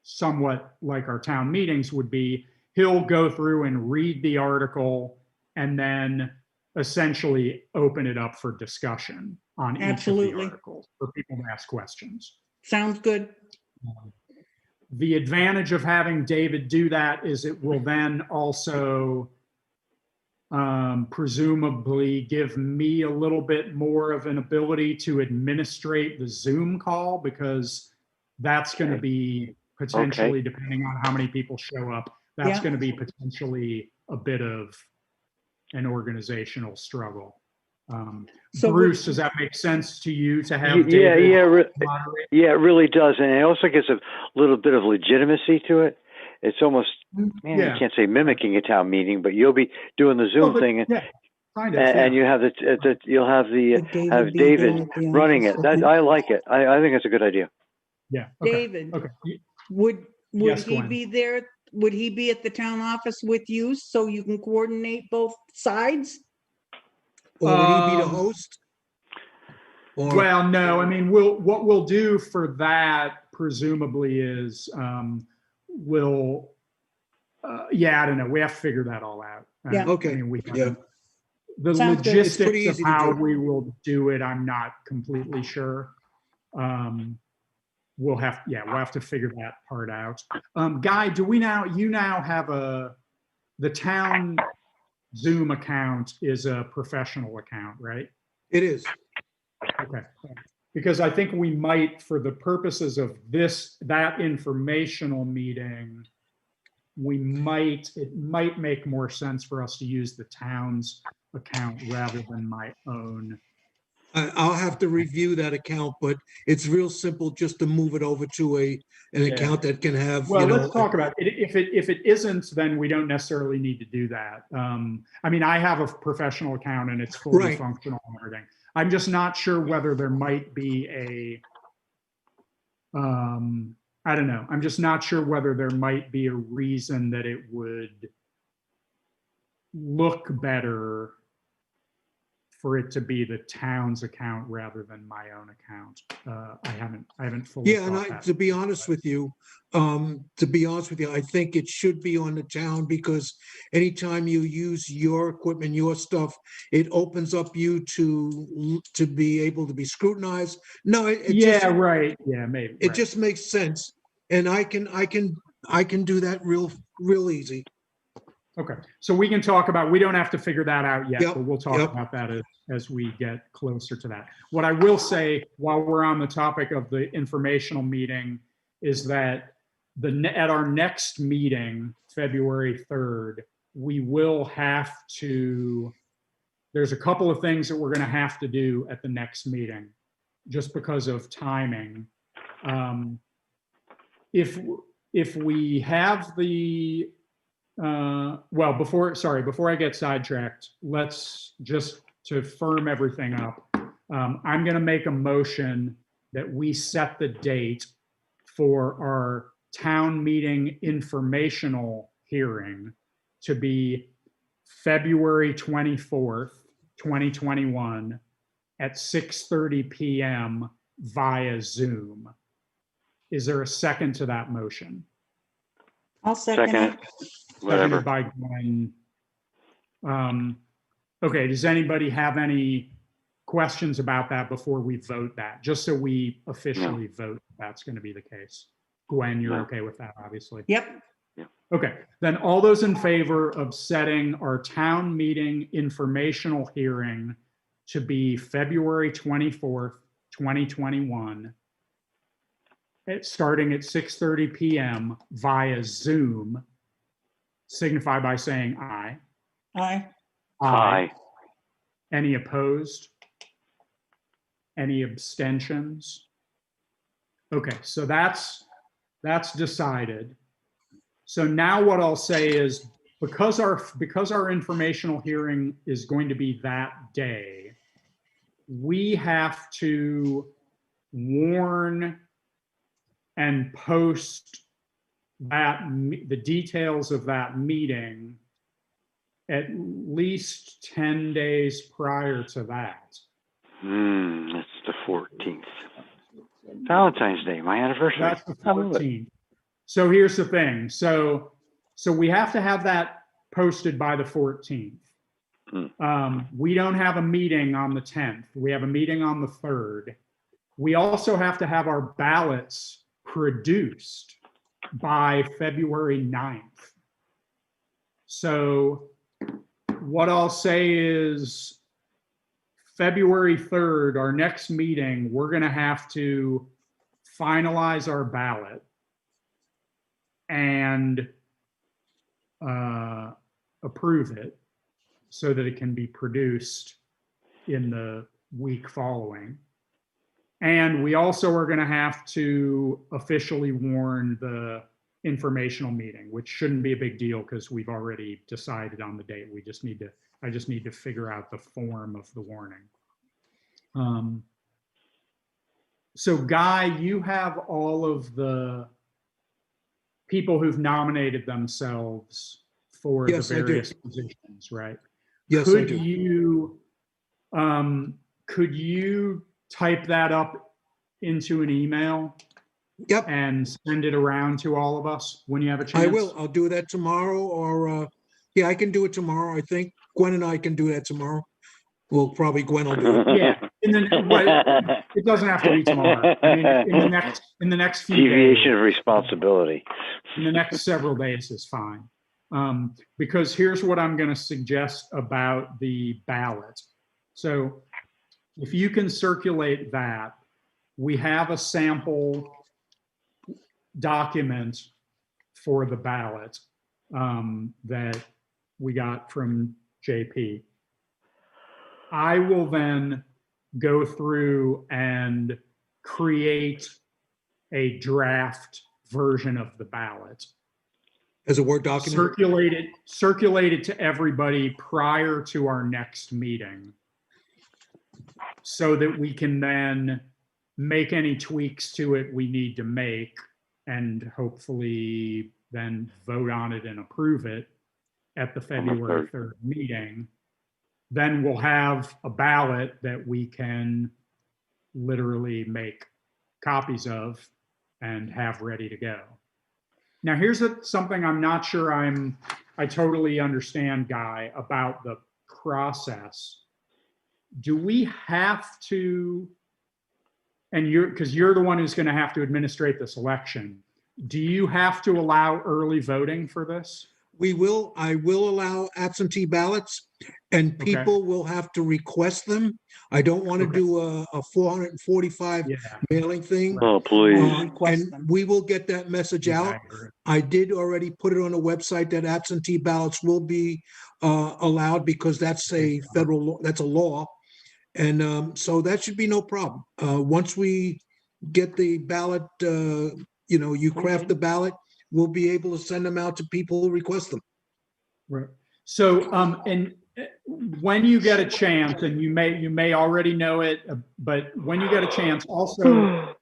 somewhat like our town meetings would be, he'll go through and read the article and then essentially open it up for discussion on each of the articles for people to ask questions. Sounds good. The advantage of having David do that is it will then also presumably give me a little bit more of an ability to administrate the Zoom call, because that's going to be potentially, depending on how many people show up, that's going to be potentially a bit of an organizational struggle. So Bruce, does that make sense to you to have David moderate? Yeah, it really does. And it also gives a little bit of legitimacy to it. It's almost, you can't say mimicking a town meeting, but you'll be doing the Zoom thing, and you have you'll have David running it. I like it. I think it's a good idea. Yeah. Okay. David, would he be there? Would he be at the town office with you so you can coordinate both sides? Or would he be the host? Well, no. I mean, what we'll do for that presumably is we'll. I don't know. We have to figure that all out. Okay. I mean, the Sounds logistics of how we will do it, I'm not completely sure. We'll have to figure that part out. Guy, you now have the town Zoom account is a professional account, right? It is. Okay. Because I think we might, for the purposes of that informational meeting, it might make more sense for us to use the town's account rather than my own. I'll have to review that account, but it's real simple just to move it over to an account that can have. Well, let's talk about it. If it isn't, then we don't necessarily need to do that. I mean, I have a professional account and it's fully functional and everything. I'm just not sure whether there might be I don't know. I'm just not sure whether there might be a reason that it would look better for it to be the town's account rather than my own account. I haven't fully Yeah, and thought that. to be honest with you, I think it should be on the town because anytime you use your equipment, your stuff, it opens up you to be able to be scrutinized. No, Yeah, right. Yeah, maybe. it Right. just makes sense. And I can do that real easy. Okay, so we can talk about, we don't have to figure that out yet, Yep, but we'll talk yep. about that as we get closer to that. What I will say while we're on the topic of the informational meeting is that at our next meeting, February 3rd, we will have to, there's a couple of things that we're going to have to do at the next meeting just because of timing. If we have the well, before I get sidetracked, let's just to firm everything up. I'm going to make a motion that we set the date for our town meeting informational hearing to be February 24th, 2021 at 6:30 p.m. via Zoom. Is there a second to that motion? I'll second it. Whatever. Seconded by Gwen. Okay, does anybody have any questions about that before we vote that? Just so we officially vote that's going to be the case. Gwen, you're No. okay with that, obviously? Yep. Okay, then all those in favor of setting our town meeting informational hearing to be February 24th, 2021, starting at 6:30 p.m. via Zoom, signify by saying aye. Aye. Aye. Any opposed? Any abstentions? Okay, so that's decided. So now what I'll say is because our informational hearing is going to be that day, we have to warn and post the details of that meeting at least 10 days prior to that. That's the 14th. Valentine's Day, my anniversary. That's the I love it. 14th. So here's the thing. So we have to have that posted by the 14th. We don't have a meeting on the 10th. We have a meeting on the 3rd. We also have to have our ballots produced by February 9th. So what I'll say is February 3rd, our next meeting, we're going to have to finalize our ballot and approve it so that it can be produced in the week following. And we also are going to have to officially warn the informational meeting, which shouldn't be a big deal because we've already decided on the date. I just need to figure out the form of the warning. So Guy, you have all of the people who've nominated themselves for Yes, the I do. various positions, right? Yes, I do. Could you type that up into an email Yep, and send it around to all of us when you have a chance? I will. I'll do that tomorrow or, yeah, I can do it tomorrow. I think Gwen and I can do that tomorrow. Well, probably Gwen will do it. Yeah, and then it doesn't have to be tomorrow. I mean, in the next few Deviation days, of responsibility. in the next several days is fine. Because here's what I'm going to suggest about the ballot. So if you can circulate that, we have a sample document for the ballot that we got from JP. I will then go through and create a draft version of the ballot. As a Word document? Circulate it to everybody prior to our next meeting so that we can then make any tweaks to it we need to make and hopefully then vote on it and approve it at the February 3rd meeting. then we'll have a ballot that we can literally make copies of and have ready to go. Now, here's something I'm not sure I totally understand, Guy, about the process. Do we have to, and because you're the one who's going to have to administrate this election, do you have to allow early voting for this? I will allow absentee ballots, and Okay. people will have to request them. I don't want to Okay. do a 445 Yeah. mailing thing. Oh, please. Request And them. we will get that message Yeah, out. I agree. I did already put it on a website that absentee ballots will be allowed, because that's a federal law, that's a law. And so that should be no problem. Once we get the ballot, you craft the ballot, we'll be able to send them out to people who request them. Right. So, and when you get a chance, and you may already know it, but when you get a chance, also,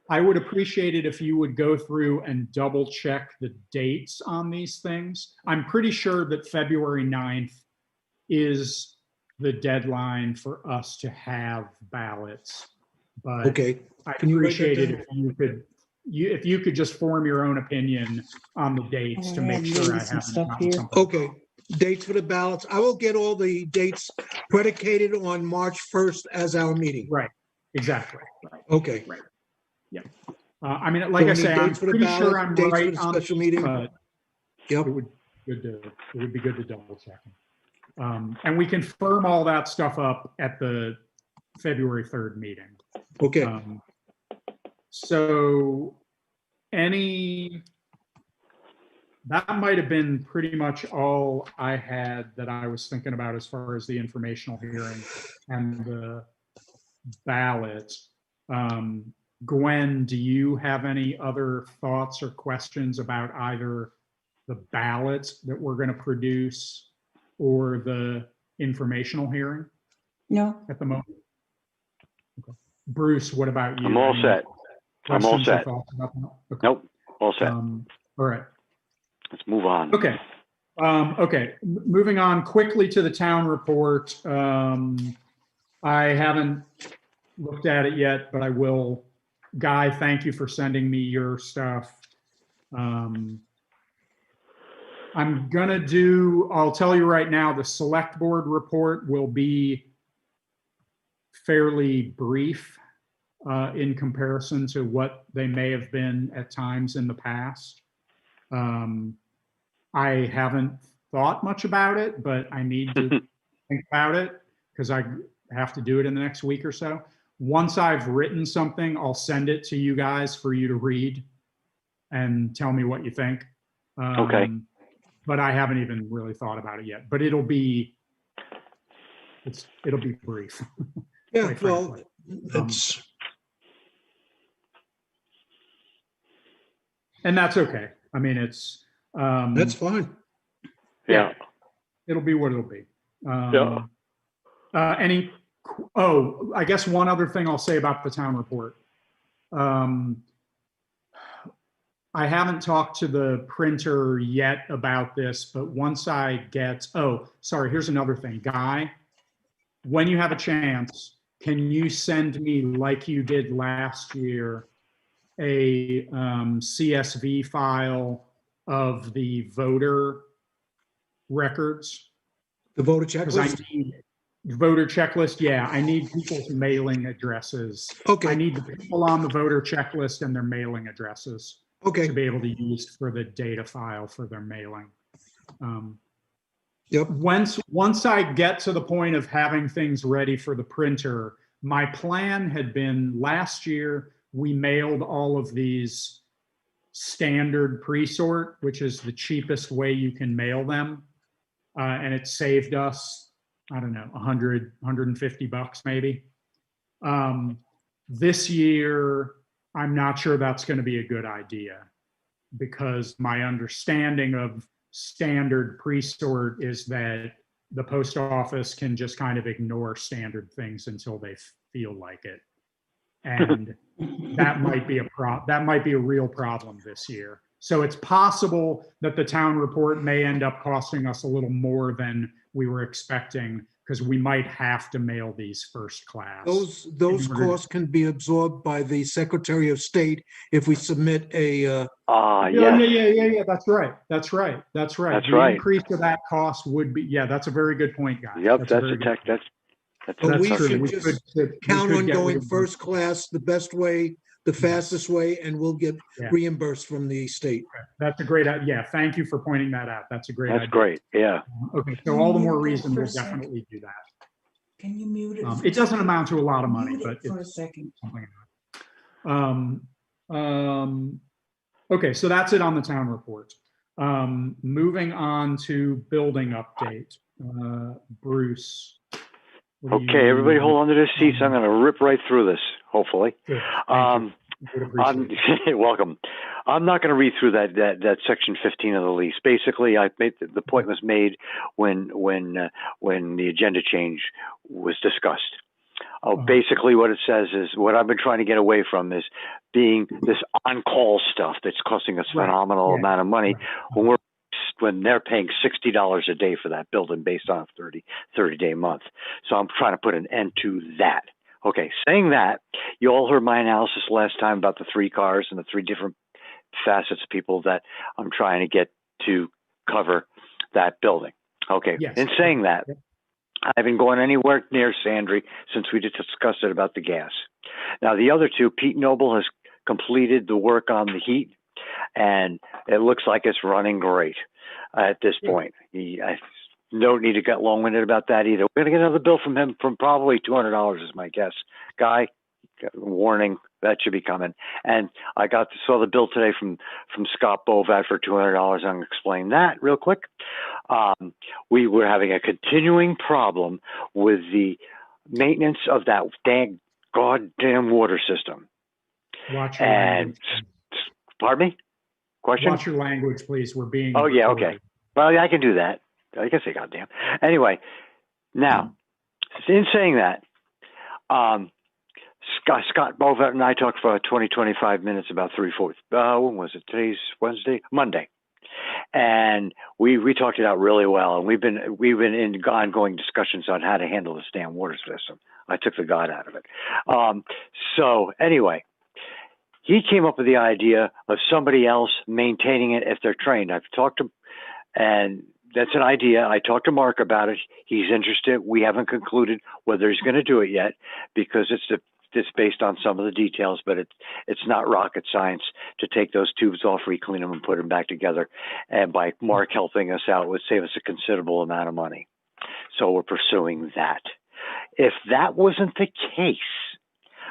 I would appreciate it if you would go through and double check the dates on these things. I'm pretty sure that February 9th is the deadline for us to have ballots. But Okay. I Can you write that appreciate it down? if you could just form your own opinion on the dates to make sure I Names and haven't stuff gotten here. something. Okay, dates for the ballots. I will get all the dates predicated on March 1st as our meeting. Right, exactly. Right. Okay. I mean, So like we I need say, I'm dates for the pretty sure ballot, I'm dates for right the on, special meeting. but Yep. it would be good to double check. And we can firm all that stuff up at the February 3rd meeting. Okay. So that might have been pretty much all I had that I was thinking about as far as the informational hearing and the ballot. Gwen, do you have any other thoughts or questions about either the ballots that we're going to produce or the informational hearing No, at the moment? Okay. Bruce, what about you? I'm all Any set. I'm all questions or set. thoughts about that? Okay. Nope, all set. All right. Let's move on. Okay. Okay. Moving on quickly to the town report. I haven't looked at it yet, but I will. Guy, thank you for sending me your stuff. I'm I'll tell you right now, the select board report will be fairly brief in comparison to what they may have been at times in the past. I haven't thought much about it, but I need to think about it because I have to do it in the next week or so. Once I've written something, I'll send it to you guys for you to read and tell me what you think. Okay. But I haven't even really thought about it yet, but it'll be brief. Yeah, quite well, frankly. it's, And that's okay. I mean, that's fine. Yeah. it'll be what it'll be. Yeah. I guess one other thing I'll say about the town report. I haven't talked to the printer yet about this, but once I get, here's another thing. Guy, when you have a chance, can you send me, like you did last year, a CSV file of the voter records? The voter Because I checklist? need voter checklist. Yeah, I need people's mailing addresses. Okay. I need the people on the voter checklist and their mailing addresses Okay. to be able to use for the data file for their mailing. Yep. Once I get to the point of having things ready for the printer, my plan had been last year, we mailed all of these standard pre-sort, which is the cheapest way you can mail them. And it saved us, I don't know, 100, 150 bucks maybe. This year, I'm not sure that's going to be a good idea because my understanding of standard pre-sort is that the post office can just kind of ignore standard things until they feel like it. And that might be a real problem this year. So it's possible that the town report may end up costing us a little more than we were expecting because we might have to mail these first class. Those costs can be absorbed by the Secretary of State if we submit a, Yeah, yes. that's right. The increase to that cost would be, that's a very good point, guys. Yep, a that's very a good tech, point. that's but we true. should We just we count could on get going reimbursed. first class, the best way, the fastest way, and we'll get Yeah. reimbursed from the state. That's a great, thank you for pointing that out. That's a great idea. That's great, yeah. Okay, so all the more reason we'll definitely do that. Can you mute it? It doesn't amount to a lot of money, Mute but it for a it's second. something. Okay, so that's it on the town report. Moving on to building update. Bruce. what do Okay, you- everybody hold on to their seats. I'm gonna rip right through this, hopefully. Good, thank you. Would appreciate it. Welcome. I'm not going to read through that section 15 of the lease. Basically, I made the point was made when the agenda change was discussed. Basically, what it says is what I've been trying to get away from is being this on-call stuff that's costing us phenomenal amount of money when they're paying $60 a day for that building based on a 30-day month. So I'm trying to put an end to that. Okay, saying that, you all heard my analysis last time about the 3 cars and the 3 different facets of people that I'm trying to get to cover that building. Okay, Yes. in saying that, I haven't gone anywhere near Sandry since we discussed it about the gas. Now, the other 2, Pete Noble has completed the work on the heat, and it looks like it's running great at this point. I don't need to get long-winded about that either. We're going to get another bill from him from probably $200 is my guess. Guy, warning, that should be coming. And I saw the bill today from Scott Bovat for $200. I'm going to explain that real quick. We were having a continuing problem with the maintenance of that goddamn water system. Watch your And, pardon me? Question? Watch your language, please. We're being. Oh, yeah, recorded. okay. Well, yeah, I can do that. I can say goddamn. Anyway, now, in saying that, Scott Bovat and I talked for 25 minutes about 3/4. When was it? Today's Wednesday? Monday. And we talked it out really well. And we've been in ongoing discussions on how to handle this damn water system. I took the God out of it. So anyway, he came up with the idea of somebody else maintaining it if they're trained. I've talked to, and that's an idea. I talked to Mark about it. He's interested. We haven't concluded whether he's going to do it yet because it's based on some of the details, but it's not rocket science to take those tubes off, re-clean them, and put them back together. And by Mark helping us out, it would save us a considerable amount of money. So we're pursuing that. If that wasn't the case,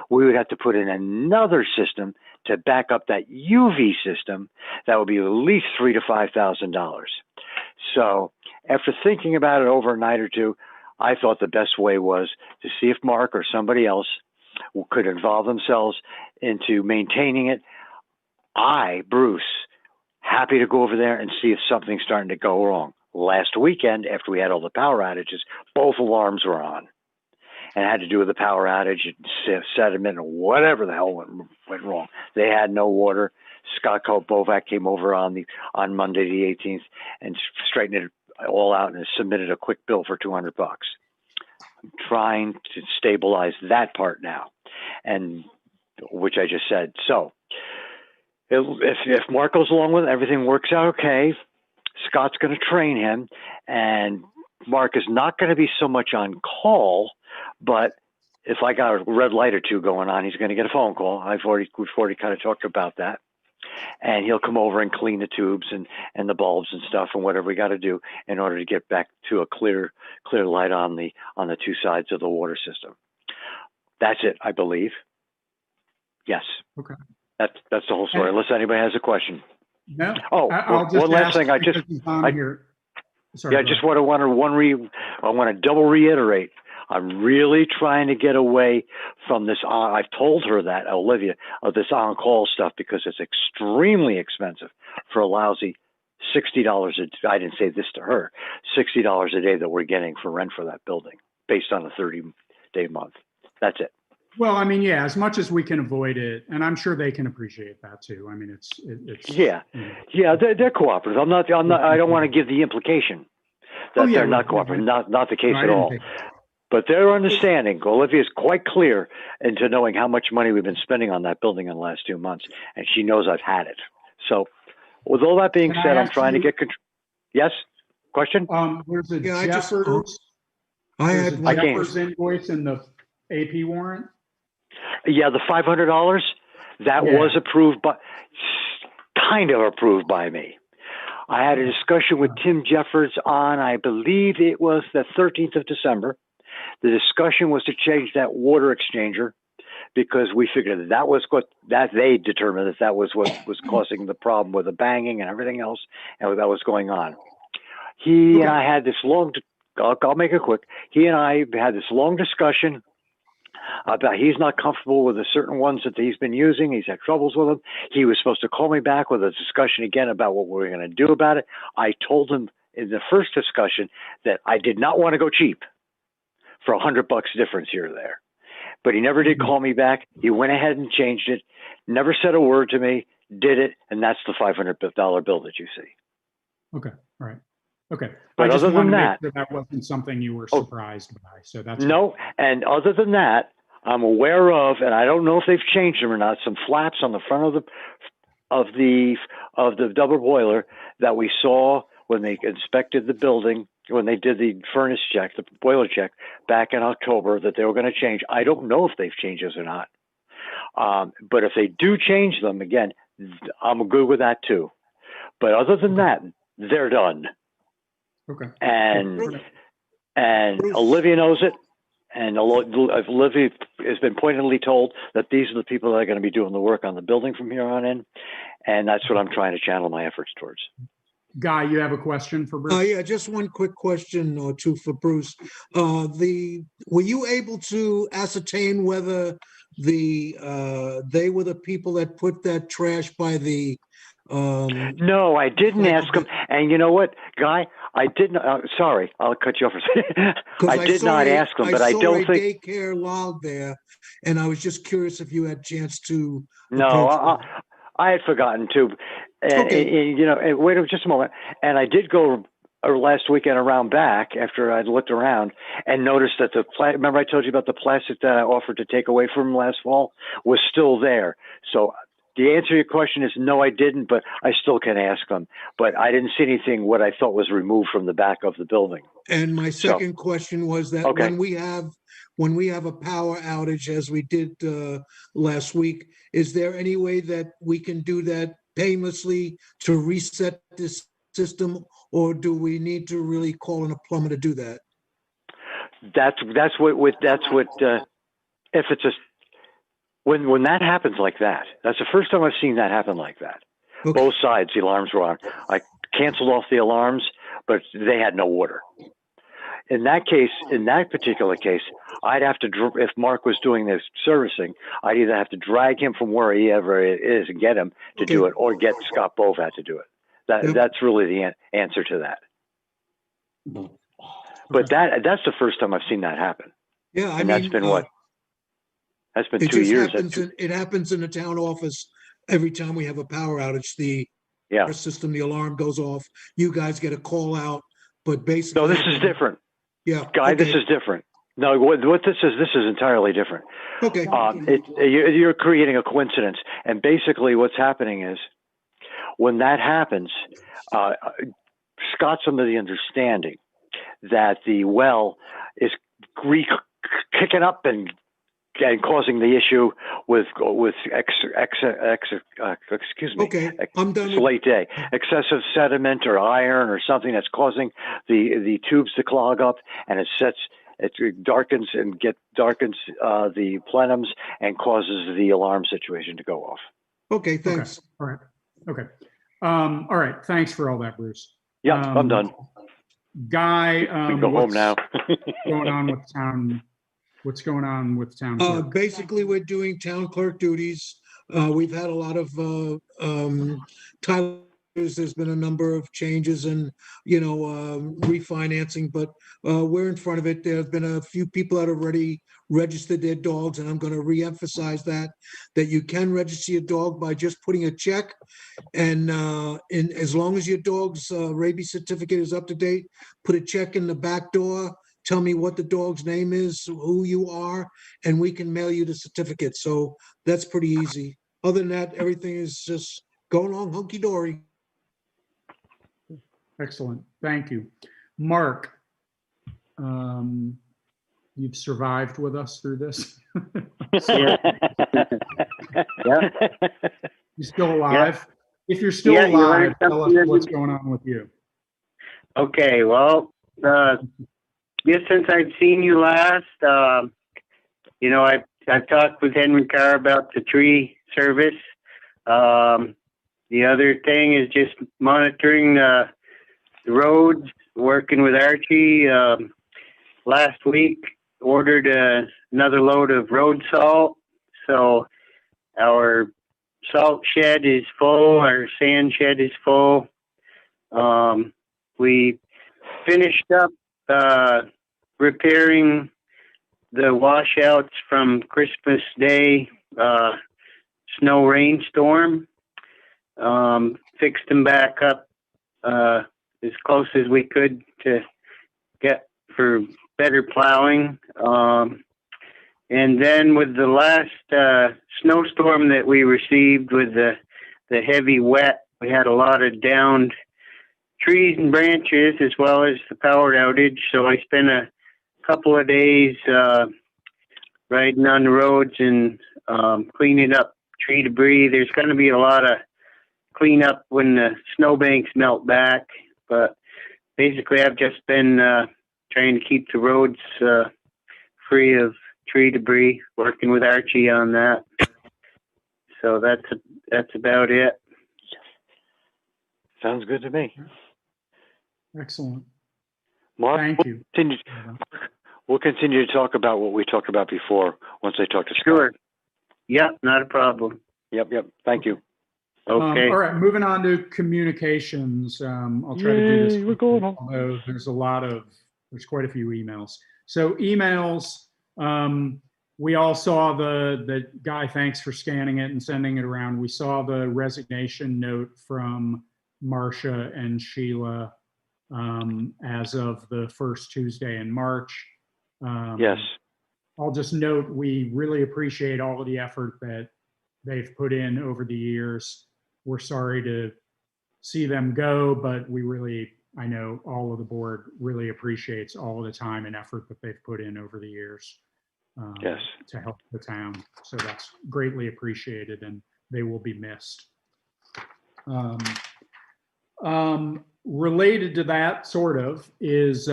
we would have to put in another system to back up that UV system. That would be at least $3,000 to $5,000. So after thinking about it over a night or two, I thought the best way was to see if Mark or somebody else could involve themselves into maintaining it. Bruce, happy to go over there and see if something's starting to go wrong. Last weekend, after we had all the power outages, both alarms were on. And it had to do with the power outage and sediment or whatever the hell went wrong. They had no water. Scott Bovat came over on Monday the 18th and straightened it all out and submitted a quick bill for $200. I'm trying to stabilize that part now, and which I just said. So if Mark goes along with it, everything works out okay. Scott's going to train him, and Mark is not going to be so much on call, but if I got a red light or two going on, he's going to get a phone call. We've already kind of talked about that. And he'll come over and clean the tubes and the bulbs and stuff and whatever we got to do in order to get back to a clear light on the 2 sides of the water system. That's it, I believe. Yes. Okay. That's the whole story. Unless anybody has a question. No. Oh, I'll just one last ask thing. I just want to double reiterate. I'm really trying to get away from this. I've told her that, Olivia, of this on-call stuff because it's extremely expensive for a lousy $60 I didn't say this to her, $60 a day that we're getting for rent for that building based on a 30-day month. That's it. Well, I mean, yeah, as much as we can avoid it, and I'm sure they can appreciate that too. I mean, it's they're cooperative. I don't want to give the implication Oh, yeah, they're not right, cooperating. right. Not the case No, I at didn't all. take- But their understanding, Olivia's quite clear into knowing how much money we've been spending on that building in the last 2 months, and she knows I've had it. So, with all that being Can I said, I'm ask trying to you- get control. Yes? Question? There's a Yeah, Jeffers, I there's had a one. can't- Jeffers invoice in the AP warrant? Yeah, the $500, that Yeah. was approved by, kind of approved by me. I had a discussion with Tim Jeffers on, I believe it was the 13th of December. The discussion was to change that water exchanger because we figured that was that they determined that was what was causing the problem with the banging and everything else, and that was going on. He and I had this long, I'll make it quick. He and I had this long discussion about he's not comfortable with the certain ones that he's been using. He's had troubles with them. He was supposed to call me back with a discussion again about what we were going to do about it. I told him in the first discussion that I did not want to go cheap for $100 difference here or there. But he never did call me back. He went ahead and changed it, never said a word to me, did it, and that's the $500 bill that you see. Okay, all right. Okay. But I just other than wanted to make that- sure that wasn't something you were Oh. surprised by, so that's. No, and other than that, I'm aware of, and I don't know if they've changed them or not, some flaps on the front of the double boiler that we saw when they inspected the building, when they did the furnace check, the boiler check back in October, that they were going to change. I don't know if they've changed those or not. But if they do change them, again, I'm good with that too. But other than that, they're done. Okay. And Bruce. Olivia knows it. And Olivia has been pointedly told that these are the people that are going to be doing the work on the building from here on in. And that's what I'm trying to channel my efforts towards. Guy, you have a question for Bruce? Yeah, just one quick question or two for Bruce. Were you able to ascertain whether they were the people that put that trash by the? No, I didn't ask him. And you know what, Guy? I didn't. Sorry, I'll cut you off for a second. 'Cause I did not ask him, but I saw don't a think. daycare log there, and I was just curious if you had a chance to. No, approach them. I had forgotten to. And, Okay. and, you know, and wait just a moment. And I did go last weekend around back after I'd looked around and noticed that remember I told you about the plastic that I offered to take away from last fall was still there. So the answer to your question is no, I didn't, but I still can ask them. But I didn't see anything what I thought was removed from the back of the building. And my second question was that Okay. when we have a power outage, as we did last week, is there any way that we can do that painlessly to reset this system, or do we need to really call in a plumber to do that? That's what if it's when that happens like that, that's the first time I've seen that happen like that. Okay. Both sides, the alarms were on. I canceled off the alarms, but they had no water. In that case, in that particular case, I'd have to, if Mark was doing this servicing, I'd either have to drag him from wherever it is and get him to do it, or get Scott Bovat to do it. That's really the answer to that. But that's the first time I've seen that happen. Yeah, I And mean, that's been what? That's been it 2 just years. it happens in the town office every time we have a power outage. The Yeah. system, the alarm goes off. You guys get a call out, but basically, No, this is different. Yeah, Guy, okay. this is different. No, what this is entirely different. Okay. You're creating a coincidence. And basically what's happening is when that happens, Scott's under the understanding that the well is kicking up and causing the issue with excuse me. Okay, I'm done. It's late day. Excessive sediment or iron or something that's causing the tubes to clog up, and it darkens the plenums and causes the alarm situation to go off. Okay, thanks. Okay. All right. Okay. All right. Thanks for all that, Bruce. Yeah, I'm done. Guy, We can go home now. going on with town? What's going on with town clerk? Basically, we're doing town clerk duties. We've had a lot of Tyler there's been a number of changes and, refinancing, but we're in front of it. There have been a few people that have already registered their dogs, and I'm going to reemphasize that you can register your dog by just putting a check. And as long as your dog's rabies certificate is up to date, put a check in the back door, tell me what the dog's name is, who you are, and we can mail you the certificate. So that's pretty easy. Other than that, everything is just going along hunky-dory. Excellent. Thank you. Mark, you've survived with us through this. Yeah. Yeah. You still alive? If you're still Yeah, you alive, learned tell us something. what's going on with you. Okay, well, just since I've seen you last, I've talked with Henry Carr about the tree service. The other thing is just monitoring the roads, working with Archie. Last week, ordered another load of road salt. So our salt shed is full, our sand shed is full. We finished up repairing the washouts from Christmas Day snow rainstorm. Fixed them back up as close as we could to get for better plowing. And then with the last snowstorm that we received with the heavy wet, we had a lot of downed trees and branches as well as the power outage. So I spent a couple of days riding on the roads and cleaning up tree debris. There's going to be a lot of cleanup when the snowbanks melt back, but basically I've just been trying to keep the roads free of tree debris, working with Archie on that. So that's about it. Sounds good to me. Excellent. Mark, Thank you. We'll continue to talk about what we talked about before once I talk to Scott. Sure. Yep, not a problem. Yep. Thank you. Okay. All right, moving on to communications. I'll try to do this. We're going on. Although there's quite a few emails. So emails, we all saw the Guy, thanks for scanning it and sending it around. We saw the resignation note from Marcia and Sheila as of the first Tuesday in March. Yes. I'll just note, we really appreciate all of the effort that they've put in over the years. We're sorry to see them go, but I know all of the board really appreciates all of the time and effort that they've put in over the years Yes. to help the town. So that's greatly appreciated, and they will be missed. Related to that, sort of, is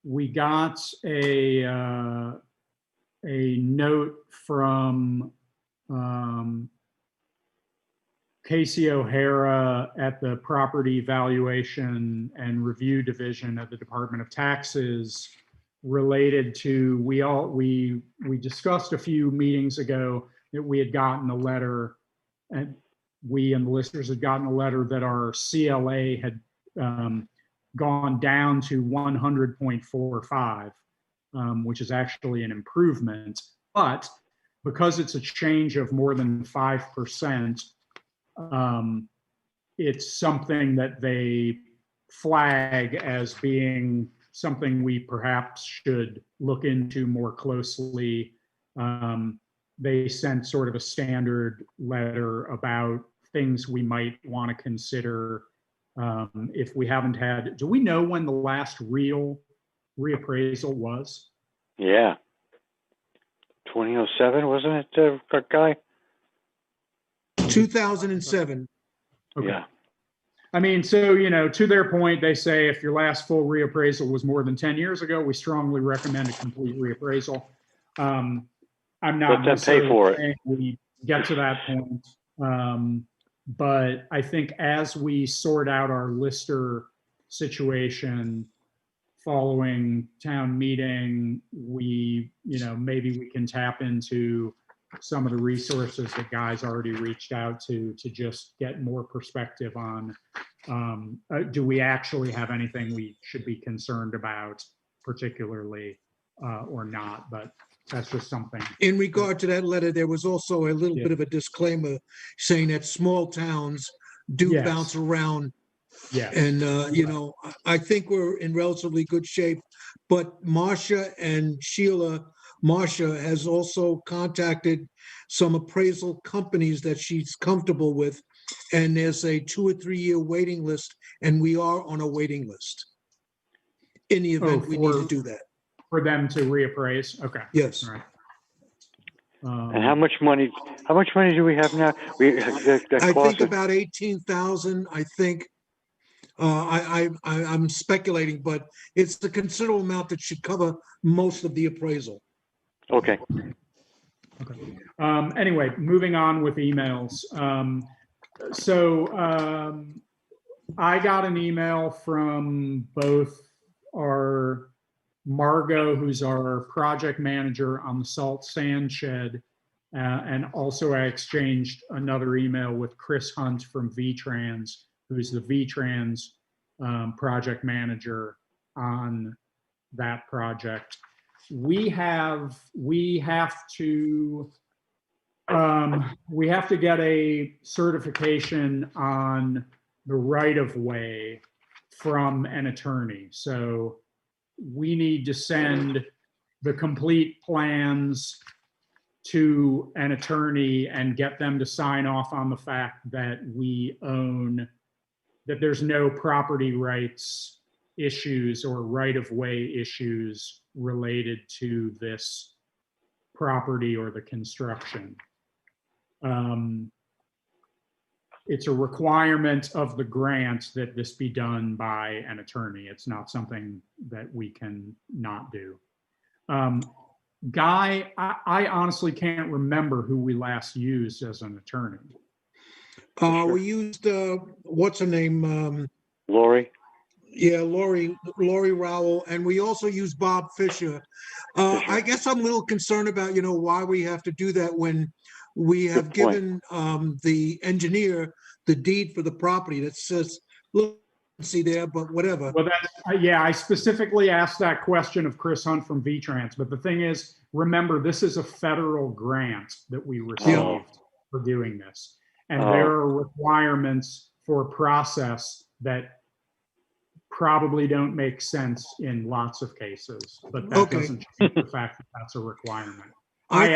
we got a note from Casey O'Hara at the Property Valuation and Review Division of the Department of Taxes related to, we discussed a few meetings ago that we had gotten a letter, and we and the listeners had gotten a letter that our CLA had gone down to 100.45, which is actually an improvement. But because it's a change of more than 5%, it's something that they flag as being something we perhaps should look into more closely. They sent sort of a standard letter about things we might want to consider if we haven't had. Do we know when the last real reappraisal was? Yeah. 2007, wasn't it, Guy? 2007. Okay. Yeah. I mean, so, to their point, they say if your last full reappraisal was more than 10 years ago, we strongly recommend a complete reappraisal. I'm not Let them pay for it. saying we get to that point. But I think as we sort out our Lister situation following town meeting, maybe we can tap into some of the resources that Guy's already reached out to just get more perspective on, do we actually have anything we should be concerned about particularly or not? But that's just something. In regard to that letter, there was also a little Yeah. bit of a disclaimer saying that small towns do Yes. bounce around. Yes. And, you know, I think we're in relatively good shape. But Marcia and Sheila, Marcia has also contacted some appraisal companies that she's comfortable with. And there's a 2 or 3 year waiting list, and we are on a waiting list. In the event we need to do that. For them to reappraise? Okay. Yes. All right. And how much money do we have now? I think about 18,000, I think. I'm speculating, but it's a considerable amount that should cover most of the appraisal. Okay. Okay. Anyway, moving on with emails. I got an email from both our Margot, who's our project manager on the salt sand shed, and also I exchanged another email with Chris Hunt from VTrans, who's the VTrans project manager on that project. We have to get a certification on the right of way from an attorney. So we need to send the complete plans to an attorney and get them to sign off on the fact that we own, that there's no property rights issues or right-of-way issues related to this property or the construction. It's a requirement of the grant that this be done by an attorney. It's not something that we can not do. Guy, I honestly can't remember who we last used as an attorney. We used, what's her name? Lori? Yeah, Lori Rowell, and we also used Bob Fisher. I guess I'm a little concerned about, you know, why we have to do that when we have given the engineer the deed for the property that says, look, see there, but whatever. Well, that's, yeah, I specifically asked that question of Chris Hunt from VTrans, but the thing is, remember, this is a federal grant that we received for doing this. And there are requirements for process that probably don't make sense in lots of cases, but that doesn't change the fact that that's a requirement. I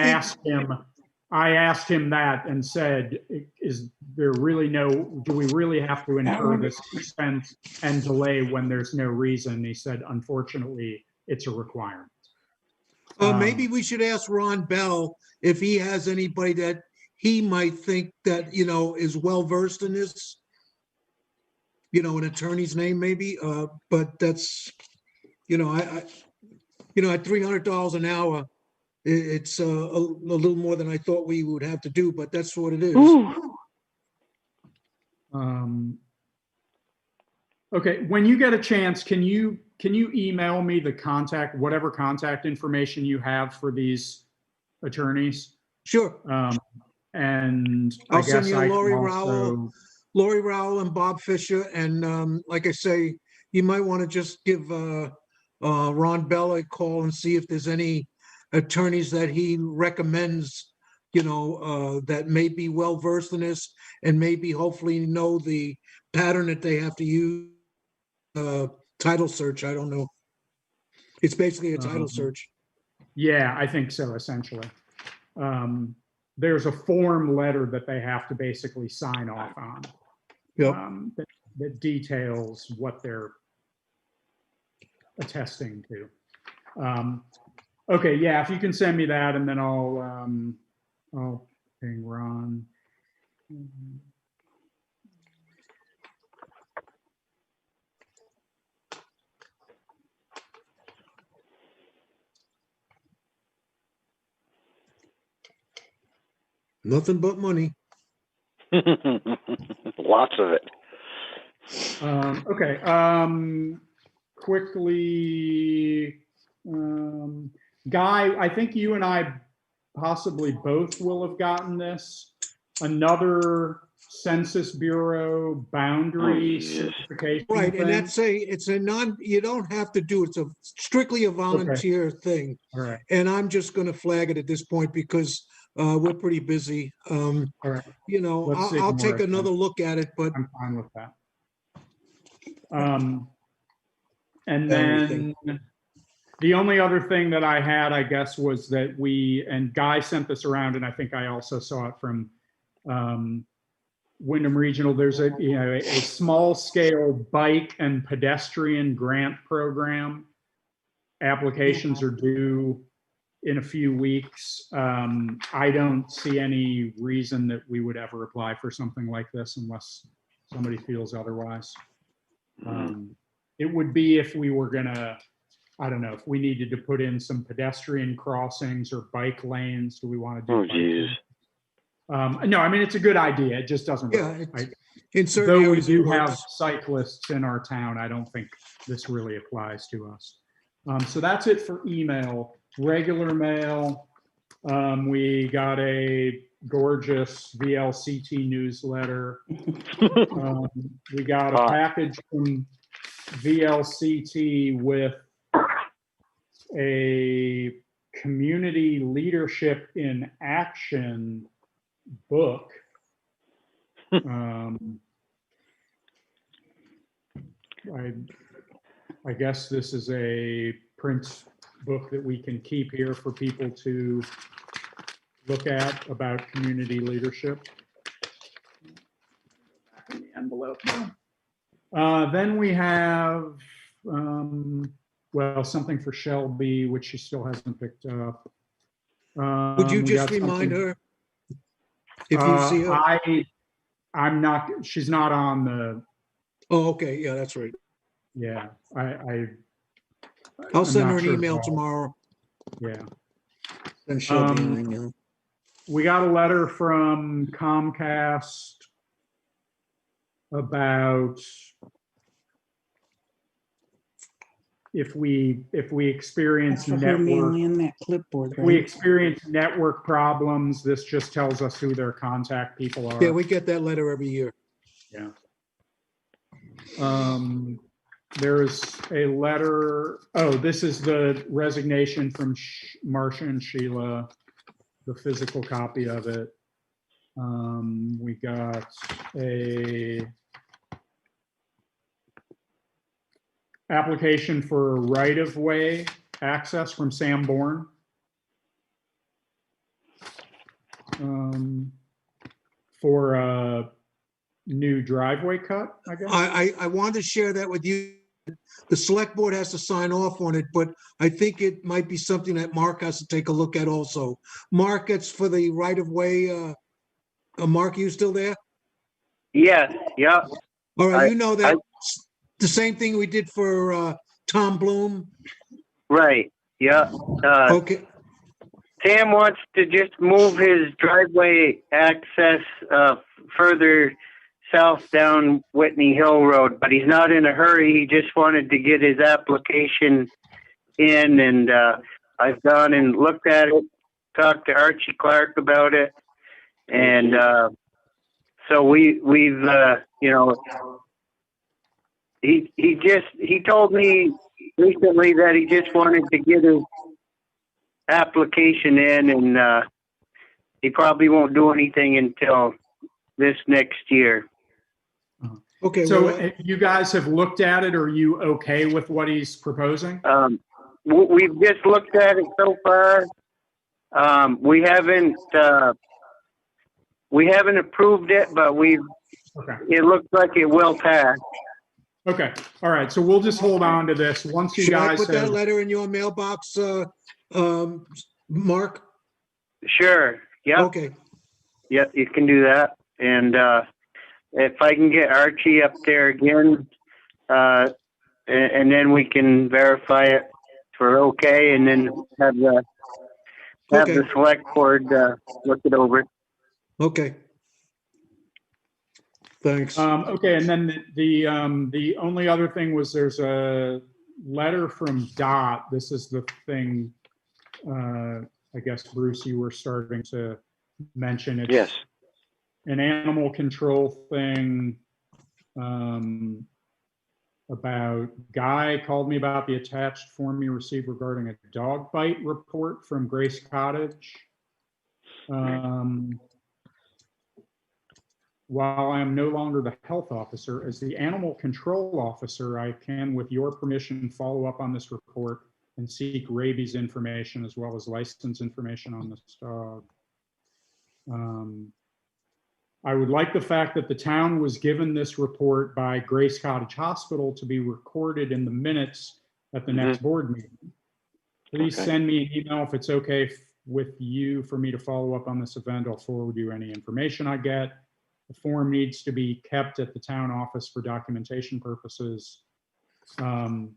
asked him that and said, is there really do we really have to incur this expense and delay when there's no reason? He said, unfortunately, it's a requirement. Maybe we should ask Ron Bell if he has anybody that he might think that, you know, is well-versed in this. You know, an attorney's name maybe, but that's, you know, at $300 an hour, it's a little more than I thought we would have to do, but that's what it is. Okay, when you get a chance, can you email me the whatever contact information you have for these attorneys? Sure. And I'll send you Lori Rowell and Bob Fisher. And like I say, you might want to just give Ron Bell a call and see if there's any attorneys that he recommends, you know, that may be well versed in this and maybe hopefully know the pattern that they have to use. Title search, I don't know. It's basically a title search. Yeah, I think so, essentially. There's a form letter that they have to basically sign off on. Yep. That details what they're attesting to. Okay, yeah, if you can send me that, and then I'll ping Ron. Nothing but money. Lots of it. Okay. Quickly, Guy, I think you and I possibly both will have gotten this. Another Census Bureau boundary Oh, Jesus. certification Right, and thing. it's a non, you don't have to do, it's a strictly a volunteer thing. All right, And I'm just gonna flag it at this point because we're pretty busy. all right. You know, Let's I'll ignore take it then. another look at it, but I'm fine with that. And Everything. then the only other thing that I had, I guess, was that and Guy sent this around, and I think I also saw it from Wyndham Regional. There's a small scale bike and pedestrian grant program. Applications are due in a few weeks. I don't see any reason that we would ever apply for something like this unless somebody feels otherwise. It would be if we were gonna, I don't know, if we needed to put in some pedestrian crossings or bike lanes. Do we want to do? Oh, Jesus. No, I mean, it's a good idea. It just doesn't yeah, work. in certain Though we areas it do have works. cyclists in our town, I don't think this really applies to us. So that's it for email. Regular mail, we got a gorgeous VLCT newsletter. We got a package from VLCT with a community leadership in action book. I guess this is a print book that we can keep here for people to look at about community leadership. Back in the envelope. Then we have, well, something for Shelby, which she still hasn't picked up. Would you We just got remind something- her? If you see her? I'm not, she's not on the, Oh, okay, yeah, that's right. yeah, I'll I'm send not her an sure email how- tomorrow. yeah. Send Shelby an Um, email. We got a letter from Comcast about if we experience For her mail network, in that clipboard, if we right? experience network problems, this just tells us who their contact people are. Yeah, we get that letter every year. Yeah. There's a letter, oh, this is the resignation from Marcia and Sheila, the physical copy of it. We got a application for right-of-way access from Sam Bourne. For a new driveway cut, I guess. I wanted to share that with you. The select board has to sign off on it, but I think it might be something that Mark has to take a look at also. Mark, it's for the right of way. Mark, you still there? Yes, yeah. All right, I- you know that the same thing we did for Tom Bloom. Right, yeah. Okay, Sam wants to just move his driveway access further south down Whitney Hill Road, but he's not in a hurry. He just wanted to get his application in, and I've gone and looked at it, talked to Archie Clark about it, and so we've you know, he told me recently that he just wanted to get his application in, and he probably won't do anything until this next year. okay. So well, you guys have looked at it. Are you okay with what he's proposing? We've just looked at it so far. We haven't approved it, but Okay. it looks like it will pass. Okay. All right. So we'll just hold on to this. Once you Should I guys put that have, letter in your mailbox, Mark? Sure. Yep. Okay, Yep. You can do that. And if I can get Archie up there again, and then we can verify it for okay, and then have the Okay. select board look it over. okay. Thanks. okay. And then the only other thing was there's a letter from Dot. This is the thing I guess, Bruce, you were starting to mention. It's Yes. an animal control thing. About Guy called me about the attached form he received regarding a dog bite report from Grace Cottage. While I am no longer the health officer, as the animal control officer, I can, with your permission, follow up on this report and seek rabies information as well as license information on this dog. I would like the fact that the town was given this report by Grace Cottage Hospital to be recorded in the minutes at the next board meeting. Please Okay. send me an email if it's okay with you for me to follow up on this event. I'll forward you any information I get. The form needs to be kept at the town office for documentation purposes. So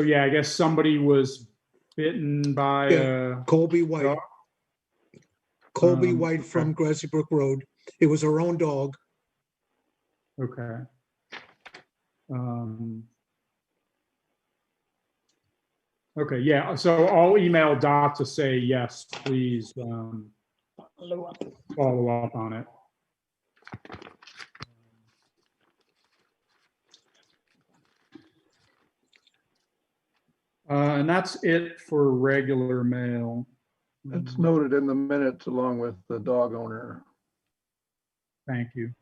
yeah, I guess somebody was bitten by a Colby White. dog. Colby White from Grassy Brook Road. It was her own dog. Okay. Okay, yeah, so I'll email Dot to say, yes, please follow up on it. And that's it for regular mail. It's noted in the minutes along with the dog owner. Thank you.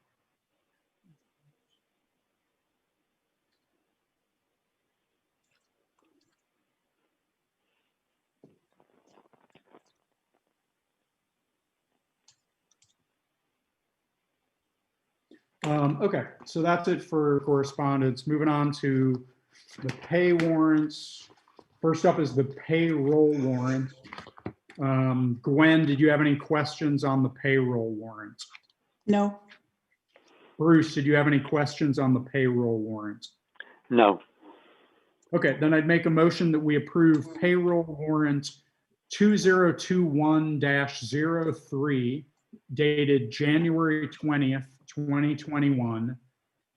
Okay, so that's it for correspondence. Moving on to the pay warrants. First up is the payroll warrant. Gwen, did you have any questions on the payroll warrant? No. Bruce, did you have any questions on the payroll warrant? No. Okay, then I'd make a motion that we approve payroll warrant 2021-03 dated January 20th, 2021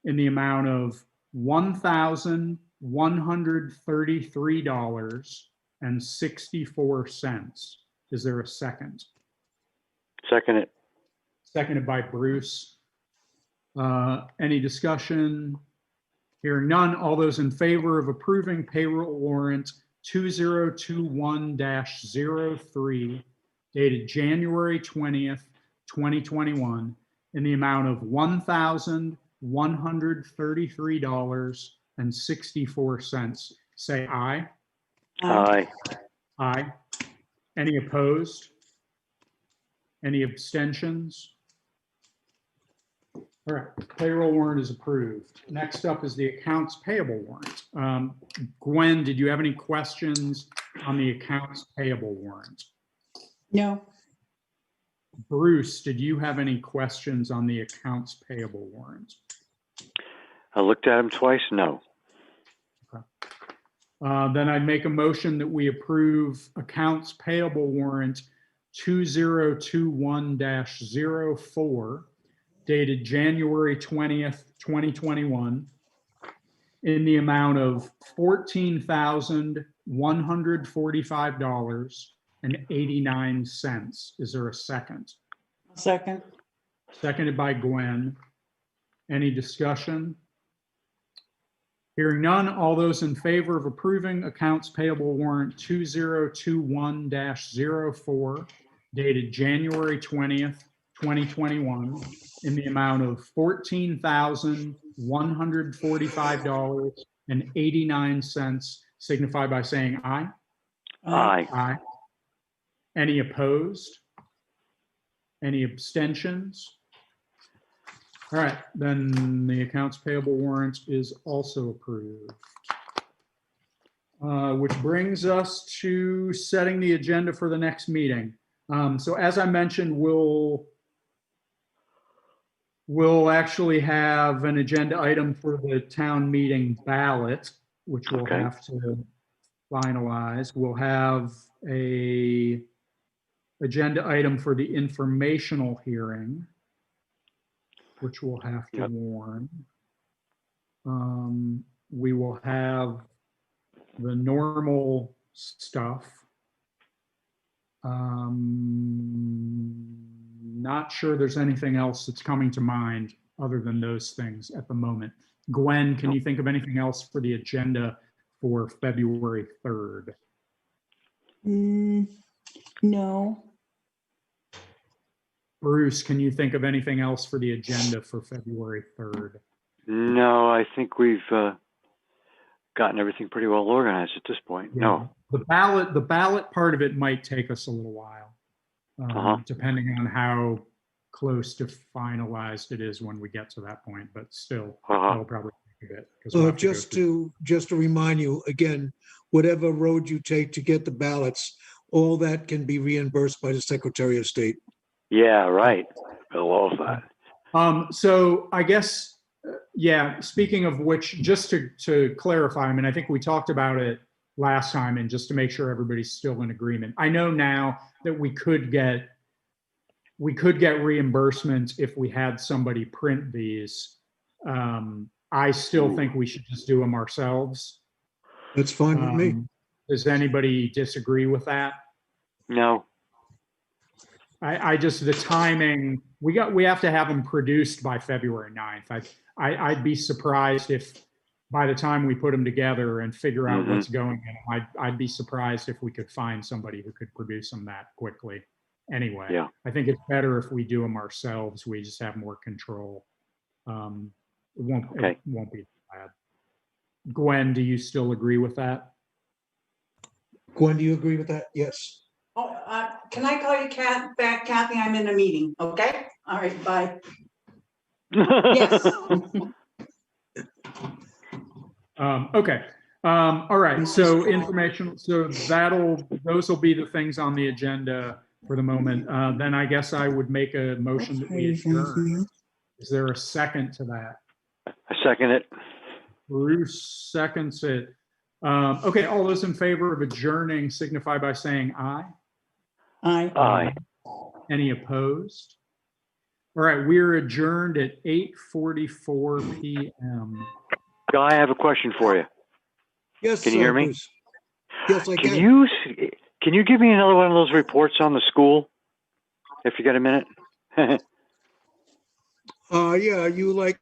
in the amount of $1,133.64. Is there a second? Second it. Seconded by Bruce. Any discussion? Hearing none, all those in favor of approving payroll warrant 2021-03 dated January 20th, 2021 in the amount of $1,133.64. Say aye. Aye. Aye. Any opposed? Any abstentions? All right, payroll warrant is approved. Next up is the accounts payable warrant. Gwen, did you have any questions on the accounts payable warrant? No. Bruce, did you have any questions on the accounts payable warrant? I looked at him twice. No. Okay. Then I'd make a motion that we approve accounts payable warrant 2021-04 dated January 20th, 2021 in the amount of $14,145.89. Is there a second? Second. Seconded by Gwen. Any discussion? Hearing none, all those in favor of approving accounts payable warrant 2021-04 dated January 20th, 2021 in the amount of $14,145.89 signify by saying aye. Aye. Aye. Any opposed? Any abstentions? All right, then the accounts payable warrant is also approved. Which brings us to setting the agenda for the next meeting. So as I mentioned, we'll actually have an agenda item for the town meeting ballot, which we'll Okay. have to finalize. We'll have a agenda item for the informational hearing, which we'll have to warn. We will have the normal stuff. not sure there's anything else that's coming to mind other than those things at the moment. Gwen, can you think of anything else for the agenda for February 3rd? No. Bruce, can you think of anything else for the agenda for February 3rd? No, I think we've gotten everything pretty well organized at this point. Yeah. No. The ballot part of it might take us a little while, depending on how close to finalized it is when we get to that point, but still, it'll probably take a bit. 'Cause we'll have to go through- Just to remind you, again, whatever road you take to get the ballots, all that can be reimbursed by the Secretary of State. Yeah, right. I love that. So I guess, yeah, speaking of which, just to clarify, I mean, I think we talked about it last time, and just to make sure everybody's still in agreement. I know now that we could get reimbursement if we had somebody print these. I still think we should just do them ourselves. That's fine with me. Does anybody disagree with that? No. I just, the timing, we have to have them produced by February 9th. I'd be surprised if by the time we put them together and figure out what's going in, I'd be surprised if we could find somebody who could produce them that quickly. Anyway, Yeah. I think it's better if we do them ourselves. We just have more control. It won't be bad. Gwen, do you still agree with that? Gwen, do you agree with that? Yes. Oh, can I call you back, Kathy? I'm in a meeting. Okay. All right. Bye. Yes. Okay. All right. So information. So those will be the things on the agenda for the moment. Then I guess I would make a motion that we adjourn. Is there a second to that? I second it. Bruce seconds it. Okay. All those in favor of adjourning signify by saying aye. Aye. Aye. Any opposed? All right. We're adjourned at 8:44 p.m. Guy, I have a question for you. Yes. Can you hear me? Bruce. Yes, I can. Can you give me another one of those reports on the school? If you got a minute. Yeah, you like